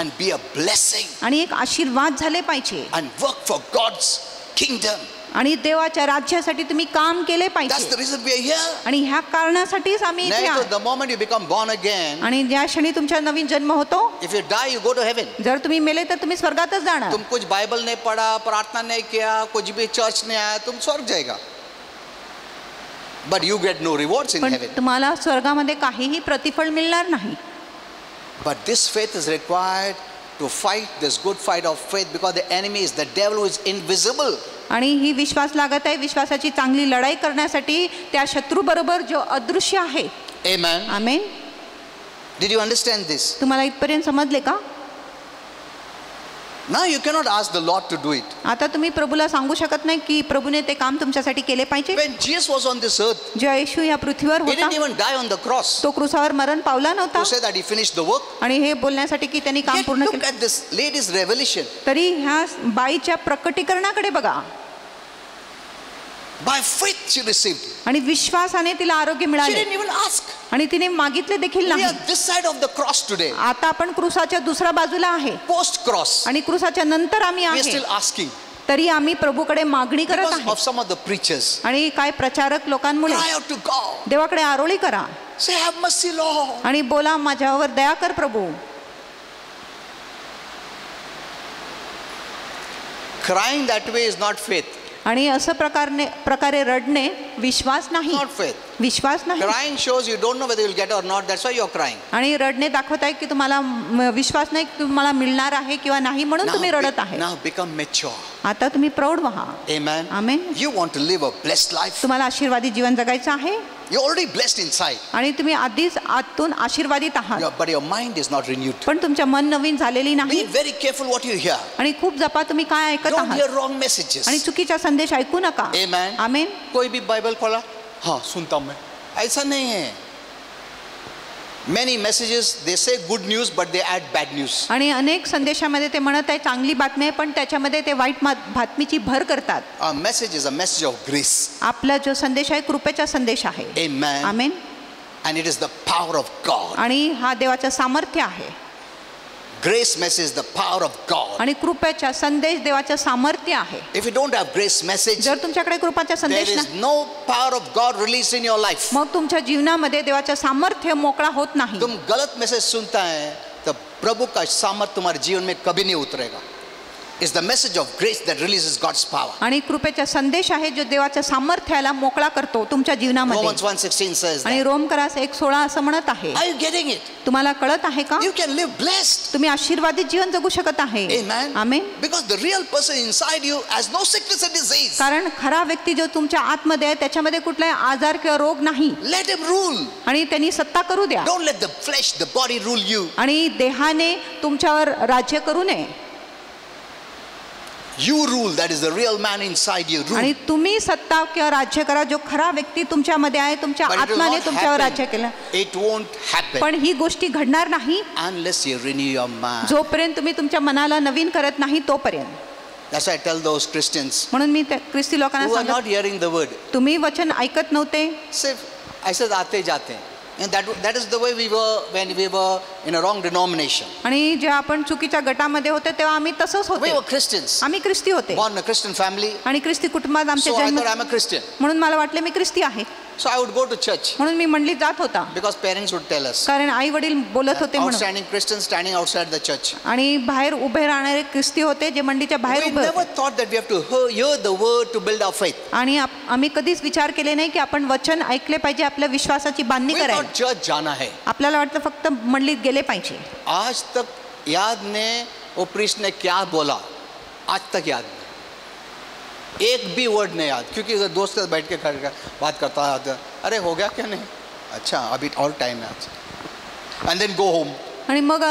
and be a blessing आणि एक आशीर्वाद झाले पाहिजे and work for God's kingdom. आणि देवाच्या राज्यासाठी तुम्ही काम केले That's the पाहिजे. reason we are here. आणि ह्या कारणासाठीच आम्ही इथे Now, आहोत. the moment you become born again, आणि ज्या क्षणी तुमचा नवीन जन्म होतो, if you die, you go to heaven. जर तुम्ही मेले तर तुम्ही स्वर्गातच जाणार. तुम कुछ बाइबल नहीं पढ़ा, प्रार्थना नहीं किया, कुछ भी चर्च नहीं आया, तुम स्वर्ग जाएगा. But you get no rewards in पण heaven. तुम्हाला स्वर्गामध्ये काहीही प्रतिफळ मिळणार नाही. But this faith is required to fight this good fight of faith, because the enemy is the devil who is invisible. आणि ही विश्वास लागत आहे विश्वासाची चांगली लढाई करण्यासाठी त्या शत्रू बरोबर जो अदृश्य आहे. Amen. Amen. Did you understand this? तुम्हाला इथपर्यंत समजले का? Now you cannot ask the Lord to do it. आता तुम्ही प्रभूला सांगू शकत नाही की प्रभूने ते काम तुमच्यासाठी केले पाहिजे. When Jesus was on this earth, जेव्हा येशू या पृथ्वीवर he होता didn't even die on the cross तो क्रूसावर मरण पावला नव्हता to say that he finished the work. आणि हे बोलण्यासाठी की त्यांनी काम Yet पूर्ण look केलं. at this lady's revelation. तरी ह्या बाईच्या प्रकटीकरणाकडे बघा. By faith she received. आणि विश्वासाने तिला आरोग्य She मिळाले didn't even ask. आणि तिने मागितले देखील We नाही. are this side of the cross today. आता आपण क्रूसाच्या दुसऱ्या बाजूला आहे Post cross, आणि क्रूसाच्या नंतर आम्ही we are आहे. still asking तरी आम्ही प्रभूकडे मागणी करत because आहे. of some of the preachers. आणि काय प्रचारक लोकांमुळे Cry out to God. देवाकडे आरोळी करा Say, have mercy, Lord. आणि बोला माझ्यावर दया कर प्रभू. Crying that way is not faith. आणि असं प्रकारे रडणे विश्वास नाही, Not faith. विश्वास नाही. Crying shows you don't know whether you'll get or not. That's why you're crying. आणि रडणे दाखवत आहे की तुम्हाला विश्वास नाही की तुम्हाला मिळणार आहे किंवा नाही, म्हणून तुम्ही रडत आहे. Now become mature. आता तुम्ही प्रौढ व्हा. Amen. Amen. You want to live a blessed life. तुम्हाला आशीर्वादी जीवन जगायचं आहे You're already blessed inside. आणि तुम्ही आधीच आतून आशीर्वादित आहात, But your mind is not renewed. पण तुमचं मन नवीन झालेली Be नाही. very careful what you hear. आणि खूप जपा तुम्ही काय ऐकत Don't आहात hear wrong messages. आणि चुकीचा संदेश ऐकू नका. Amen. आमेन. कोई भी बाइबल खोला, हाँ सुनता हूं मैं. ऐसा नहीं है. Many messages they say good news but they add bad news. आणि अनेक संदेशामध्ये ते म्हणत आहे चांगली बातमी आहे, पण त्याच्यामध्ये ते वाईट बातमीची भर करतात. Our message is a message of grace. आपला जो संदेश आहे कृपेचा संदेश आहे. Amen. Amen. And it is the power of God. आणि हा देवाचं सामर्थ्य आहे. Grace message is the power of God. आणि कृपेचा संदेश देवाचं सामर्थ्य आहे. If you don't have grace message, जर तुमच्याकडे कृपेचा there संदेश is नाही, no power of God released in your life. मग तुमच्या जीवनामध्ये देवाचं सामर्थ्य मोकळा होत नाही. तुम गलत मैसेज सुनता है तो प्रभु का सामर्थ्य तुम्हारे जीवन में कभी नहीं उतरेगा. It's the message of grace that releases God's power. आणि कृपेचा संदेश आहे जो देवाच्या सामर्थ्याला मोकळा करतो तुमच्या जीवनामध्ये. Romans 1:16 says आणि that. रोमकरास 1:16 असं म्हणत आहे. Are you getting it? तुम्हाला कळत आहे का? You can live blessed. तुम्ही आशीर्वादित जीवन जगू शकत आहे. Amen. Amen. Because the real person inside you has no sickness and disease. कारण खरा व्यक्ती जो तुमच्या आतमध्ये आहे त्याच्यामध्ये कुठलाही आजार किंवा रोग नाही. Let him rule. आणि त्यांनी सत्ता करू द्या. Don't let the flesh, the body rule you. आणि देहाने तुमच्यावर राज्य करू नये. You rule. That is the real man inside you. Rule. आणि तुम्ही सत्ता किंवा राज्य करा. जो खरा व्यक्ती तुमच्यामध्ये आहे तुमच्या But it will आत्माने not तुमच्यावर राज्य happen. केलं. It won't happen पण ही गोष्टी घडणार नाही unless you renew your mind. जोपर्यंत तुम्ही तुमच्या मनाला नवीन करत नाही तोपर्यंत. That's why I tell those Christians म्हणून मी त्या ख्रिस्ती लोकांना who are not सांगत, hearing the word. तुम्ही वचन ऐकत नव्हते. सिर्फ ऐसे आते जाते. And that is the way we were when we were in a wrong denomination. आणि जेव्हा आपण चुकीच्या गटामध्ये होते तेव्हा आम्ही तसंच We होते. were Christians, आम्ही ख्रिस्ती होते born in a Christian family. आणि ख्रिस्ती कुटुंबात आमचे So I जन्म, thought I'm a Christian. म्हणून मला वाटले मी ख्रिस्ती आहे. So I would go to church म्हणून मी मंडळीत जात होता, because parents would tell us. कारण आई वडील बोलत होते म्हणून. Outstanding Christians standing outside the church. आणि बाहेर उभे राहणारे ख्रिस्ती होते जे मंडळीच्या बाहेर We उभे never होते. thought that we have to hear the word to build our faith. आणि आम्ही कधीच विचार केले नाही की आपण वचन ऐकले पाहिजे आपल्या विश्वासाची बांधणी We करायला. thought church जाना है. आपल्याला वाटतं फक्त मंडळीत गेले पाहिजे. आज तक याद ने वो प्रीस्ट ने क्या बोला, आज तक याद नहीं. एक भी वर्ड नहीं याद, क्योंकि अगर दोस्त के साथ बैठ के खड़े बात करता है, अरे हो गया क्या नहीं, अच्छा अभी और टाइम है आज. And then go home. आणि मग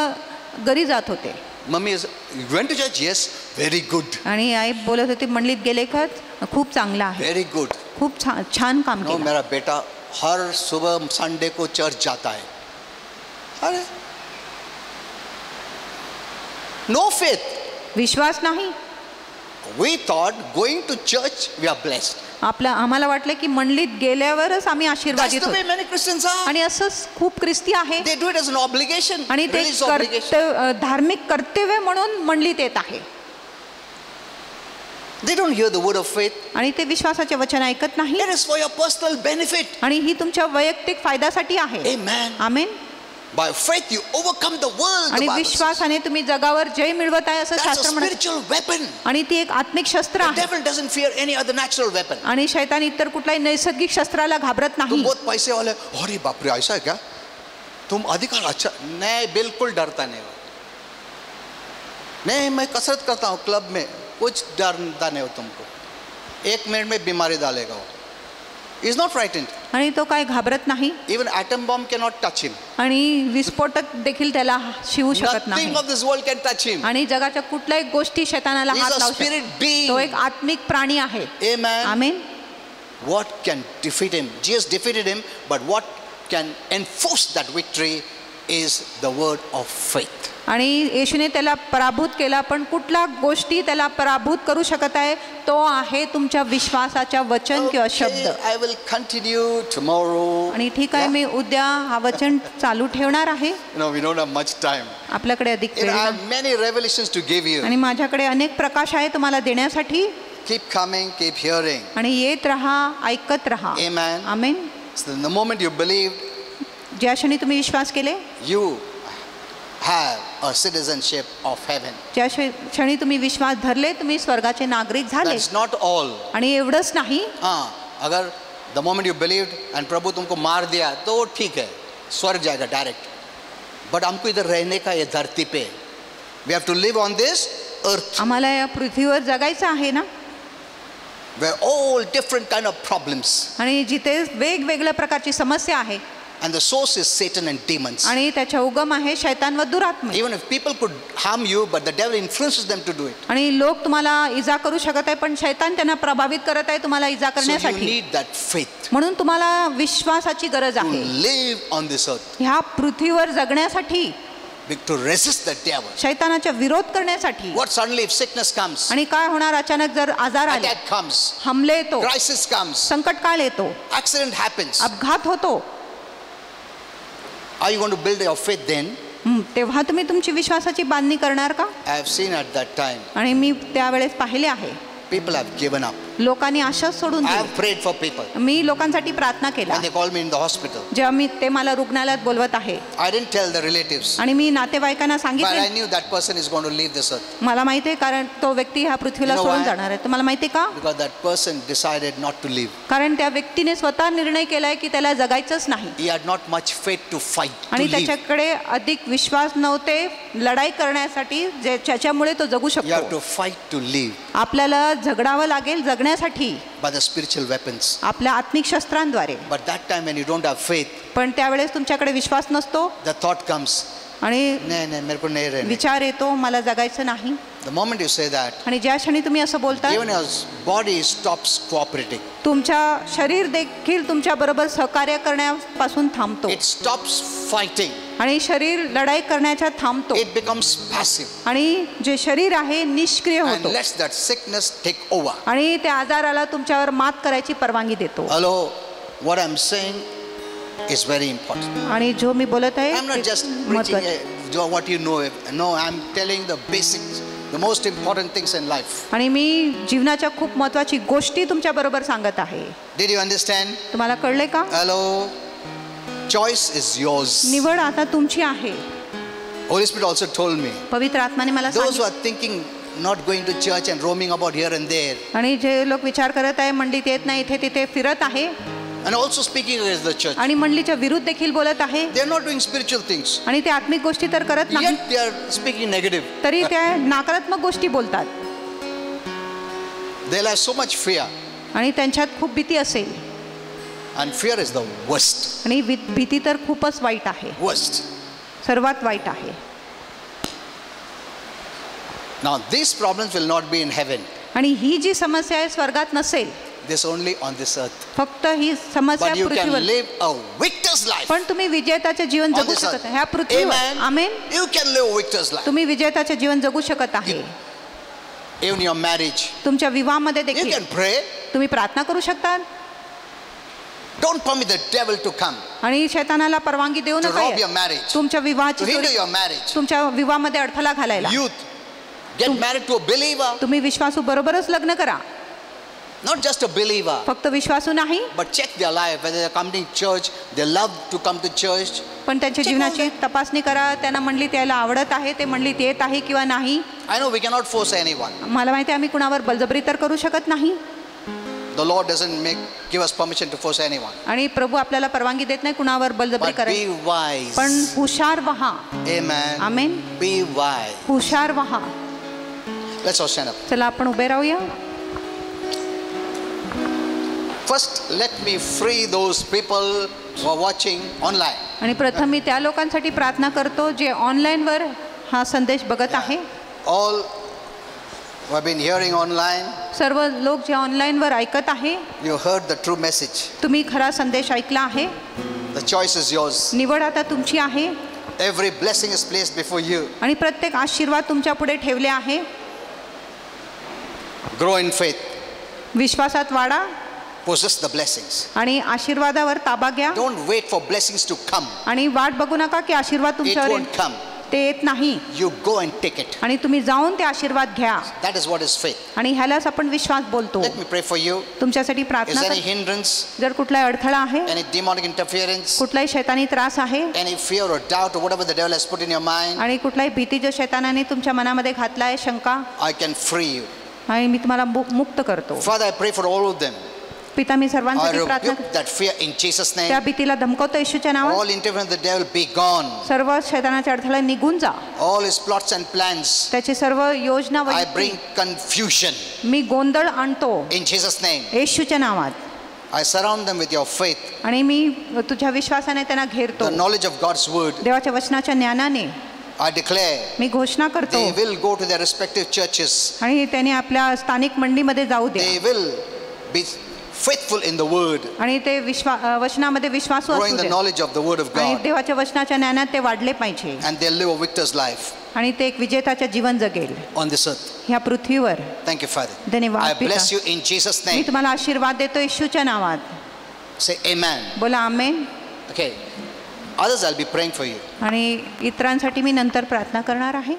घरी जात होते. Mummy went to church, yes very good. आणि आई बोलत होती मंडळीत गेले का, खूप चांगलं आहे, वेरी गुड. खूप छान काम नो केलं. मेरा बेटा हर सुबह संडे को चर्च जाता है. अरे नो फेथ. विश्वास नाही. We thought going to church we are blessed. आम्हाला वाटलं की मंडळीत गेल्यावरच आम्ही That's आशीर्वादित the way होतो. many Christians are. आणि असंच खूप ख्रिस्ती आहे They do it as an obligation. आणि ते Religious obligation. धार्मिक कर्तव्य म्हणून मंडळीत येत आहे. They don't hear the word of faith. आणि ते विश्वासाचे वचन ऐकत नाही. It is for your personal benefit. आणि ही तुमच्या वैयक्तिक फायद्यासाठी आहे. Amen. Amen. By faith you overcome the world. The आणि Bible says. विश्वासाने तुम्ही जगावर जय मिळवत आहे असं That's a शास्त्र म्हणतं. spiritual weapon. आणि ती एक आत्मिक शस्त्र The आहे. devil doesn't fear any other natural weapon. आणि शैतान इतर कुठल्याही नैसर्गिक शस्त्राला घाबरत तुम नाही. बहुत पैसे वाले, अरे बाप रे ऐसा है क्या, तुम अधिकार अच्छा नहीं, बिल्कुल डरता नहीं. नहीं मैं कसरत करता हूँ क्लब में, कुछ डरता नहीं हो तुमको. 1 मिनट में बीमारी डालेगा वो. He is not frightened. आणि तो काय घाबरत नाही. Even atom bomb cannot touch him. आणि विस्फोटक देखील त्याला शिवू शकत नाही. Nothing of this world can touch him. आणि जगाच्या कुठल्याही गोष्टी शैतानाला He हात is a लावू spirit शकत. being. तो एक आत्मिक प्राणी आहे. Amen. Amen. What can defeat him? Jesus defeated him, but what can enforce that victory is the word of faith. आणि येशूने त्याला पराभूत केला, पण कुठल्या गोष्टी त्याला पराभूत करू शकत आहे तो आहे तुमच्या विश्वासाच्या वचन किंवा शब्द. I will continue tomorrow. आणि ठीक आहे, मी उद्या हा वचन चालू ठेवणार आहे. You know, we don't have much time. आपल्याकडे अधिक You वेळ know, I नाही. have many revelations to give you. आणि माझ्याकडे अनेक प्रकाश आहे तुम्हाला देण्यासाठी. Keep coming, keep hearing. आणि येत राहा, ऐकत राहा. Amen. Amen. So the moment you believed, ज्या क्षणी तुम्ही विश्वास केले, you have a citizenship of heaven. ज्या क्षणी तुम्ही विश्वास धरले, तुम्ही स्वर्गाचे नागरिक झाले. That's not all. आणि एवढंच नाही, हाँ, अगर The moment you believed and प्रभु तुमको मार दिया तो ठीक है, स्वर्ग जाएगा डायरेक्ट. बट हमको इधर रहने का ये धरती पे, we have to live on this earth. आम्हाला या पृथ्वीवर जगायचं आहे ना, where all different kind of problems. आणि जिथे वेगवेगळ्या प्रकारची समस्या आहे. And the source is Satan and demons. आणि त्याचा उगम आहे शैतान व दुरात्मे. Even if people could harm you, but the devil influences them to do it. आणि लोक तुम्हाला इजा करू शकत आहे, पण शैतान त्यांना प्रभावित करत आहे तुम्हाला इजा So you करण्यासाठी. need that faith म्हणून तुम्हाला विश्वासाची गरज to आहे live on this earth, ह्या पृथ्वीवर जगण्यासाठी, to resist the devil. शैतानाचा विरोध करण्यासाठी. What suddenly if sickness comes, आणि काय होणार अचानक जर आजार आले, attack comes, हमले येतो, crisis comes, संकट काळ येतो, accident happens, अपघात होतो, are you going to build your faith then? तेव्हा तुम्ही तुमची विश्वासाची बांधणी करणार का? I have seen at that time आणि मी त्यावेळेस पाहिले आहे people have given up. लोकांनी आशाच सोडून I दिली. have prayed for people मी लोकांसाठी प्रार्थना केला. when they called me in the hospital. जेव्हा ते मला रुग्णालयात बोलवत आहे I didn't tell the relatives, आणि मी नातेवाईकांना but I सांगितले, knew that person is going to leave this earth मला माहिती आहे कारण तो व्यक्ती ह्या पृथ्वीला You know सोडून why? जाणार आहे. तुम्हाला माहिती आहे का? because that person decided not to live. कारण त्या व्यक्तीने स्वतः निर्णय केलाय की त्याला जगायचंच नाही He had not much faith to fight, to आणि live. त्याच्याकडे अधिक विश्वास नव्हते लढाई करण्यासाठी, ज्याच्यामुळे तो जगू You have शकतो. to fight to live आपल्याला झगडावं लागेल जगण्यासाठी by the spiritual weapons. आपल्या आत्मिक शस्त्रांद्वारे. But that time when you don't have faith, पण त्यावेळेस तुमच्याकडे विश्वास नसतो the thought comes, आणि नहीं नहीं मेरे को नहीं रहना. विचार येतो मला जगायचं नाही. The moment you say that, आणि ज्या क्षणी तुम्ही असं बोलता, even your body stops cooperating. तुमच्या शरीर देखील तुमच्या बरोबर सहकार्य करण्यापासून थांबतो It stops fighting. आणि शरीर लढाई करण्याच्या थांबतो It becomes passive आणि जे शरीर आहे निष्क्रिय and होतो lets that sickness take over. आणि त्या आजाराला तुमच्यावर मात करायची परवानगी देतो. Hello, what I'm saying is very important. आणि जो मी बोलत आहे I'm not ते just preaching महत्त्वाचं. what you know. No, I'm telling the basics, the most important things in life. आणि मी जीवनाच्या खूप महत्त्वाची गोष्टी तुमच्या बरोबर सांगत आहे. Did you understand? तुम्हाला कळले का? Hello, choice is yours. निवड आता तुमची आहे. Holy Spirit also told me, पवित्र आत्माने मला those who सांगितलं. are thinking not going to church and roaming about here and there आणि जे लोक विचार करत आहे मंडळीत येत नाही, इथे तिथे फिरत आहे and also speaking against the church, आणि मंडळीच्या विरुद्ध देखील बोलत आहे they are not doing spiritual things, आणि ते आत्मिक गोष्टी तर करत नाही, yet they are speaking negative. तरी त्या नकारात्मक गोष्टी बोलतात They'll have so much fear, आणि त्यांच्यात खूप भीती असेल. and fear is the worst. आणि भीती तर खूपच वाईट आहे, Worst. सर्वात वाईट आहे. Now these problems will not be in heaven. आणि ही जी समस्या आहे स्वर्गात नसेल, This only on this earth. फक्त ही समस्या But you can पृथ्वीवर. live a victor's life पण तुम्ही विजेताचे जीवन on जगू this earth. शकत आहे ह्या पृथ्वीवर. Amen. Amen. You can live a victor's life. तुम्ही विजेताचे जीवन जगू शकत आहे. Even your marriage. तुमच्या विवाहामध्ये You देखील can pray. तुम्ही प्रार्थना करू शकता Don't permit the devil to come आणि शैतानाला परवानगी देऊ to rob your नका marriage, तुमच्या to विवाहाची hinder चोरी, your marriage. तुमच्या विवाहामध्ये अडथळा घालायला. Youth, get married to a believer, तुम्ही विश्वासू बरोबरच लग्न करा. not just a believer, फक्त विश्वासू नाही, but check their life, whether they're coming to church, they love to come to church. पण त्यांच्या Check जीवनाची all तपासणी करा. त्यांना मंडळीत यायला आवडत आहे, ते मंडळीत येत आहे किंवा नाही. I know we cannot force anyone. मला माहिती आहे आम्ही कुणावर बळजबरी तर करू शकत नाही The Lord doesn't give us permission to force anyone. आणि प्रभू आपल्याला परवानगी देत नाही कुणावर बळजबरी But करायला. be wise. पण हुशार व्हा. Amen. आमेन. Be wise. हुशार व्हा. Let's all stand up. चला आपण उभे राहूया. First, let me free those people who are watching online. आणि प्रथम मी त्या लोकांसाठी प्रार्थना करतो जे ऑनलाईनवर हा संदेश बघत आहे. All who have been hearing online, सर्व लोक जे ऑनलाईनवर ऐकत आहे, you heard the true message. तुम्ही खरा संदेश ऐकला आहे. The choice is yours. निवड आता तुमची आहे Every blessing is placed before you. आणि प्रत्येक आशीर्वाद तुमच्या पुढे ठेवले आहे. Grow in faith. विश्वासात वाढा Possess the blessings. आणि आशीर्वादावर ताबा घ्या. Don't wait for blessings to come. आणि वाट बघू नका की आशीर्वाद It तुमच्यावर won't come. ते येत नाही. You go and take it. आणि तुम्ही जाऊन ते आशीर्वाद घ्या. That is what is faith. आणि ह्यालाच आपण विश्वास बोलतो. Let me pray for you. तुमच्यासाठी Is प्रार्थना there any करतो. hindrance, जर कुठलाही अडथळा आहे, any demonic interference, कुठलाही शैतानी त्रास आहे any fear or doubt or whatever the devil has put in your mind? आणि कुठलाही भीती जो शैतानाने तुमच्या मनामध्ये घातला आहे, शंका, I can free you. आणि मी तुम्हाला मुक्त करतो. Father, I pray for all of them. पिता मी I सर्वांसाठी प्रार्थना rebuke that fear in Jesus' त्या name. भीतीला धमकवतो येशूच्या नावात. All interference of the devil be gone. सर्व शैतानाच्या अडथळा निघून जा. All his plots and plans, त्याची सर्व योजना I bring confusion मी गोंधळ आणतो in Jesus' name. येशूच्या नावात. I surround them with your faith, आणि मी तुझ्या विश्वासाने त्यांना घेरतो. the knowledge of God's word. देवाच्या वचनाच्या ज्ञानाने I declare मी घोषणा करतो they will go to their respective churches. आणि त्यांनी आपल्या स्थानिक मंडीमध्ये जाऊ दे They will be faithful in the word, आणि ते वचनामध्ये विश्वासू growing असू the they knowledge of the word of आणि God, देवाच्या वचनाच्या ज्ञानात ते वाढले पाहिजे and they'll live a victor's life आणि ते एक विजेताचे जीवन जगेल on this earth. ह्या पृथ्वीवर. Thank you, Father. धन्यवाद I पिता. bless you in Jesus' me name. तुम्हाला आशीर्वाद देतो येशूच्या नावात. Say amen. बोला आमेन. Okay. Others, I'll be praying for you. आणि इतरांसाठी मी नंतर प्रार्थना करणार आहे.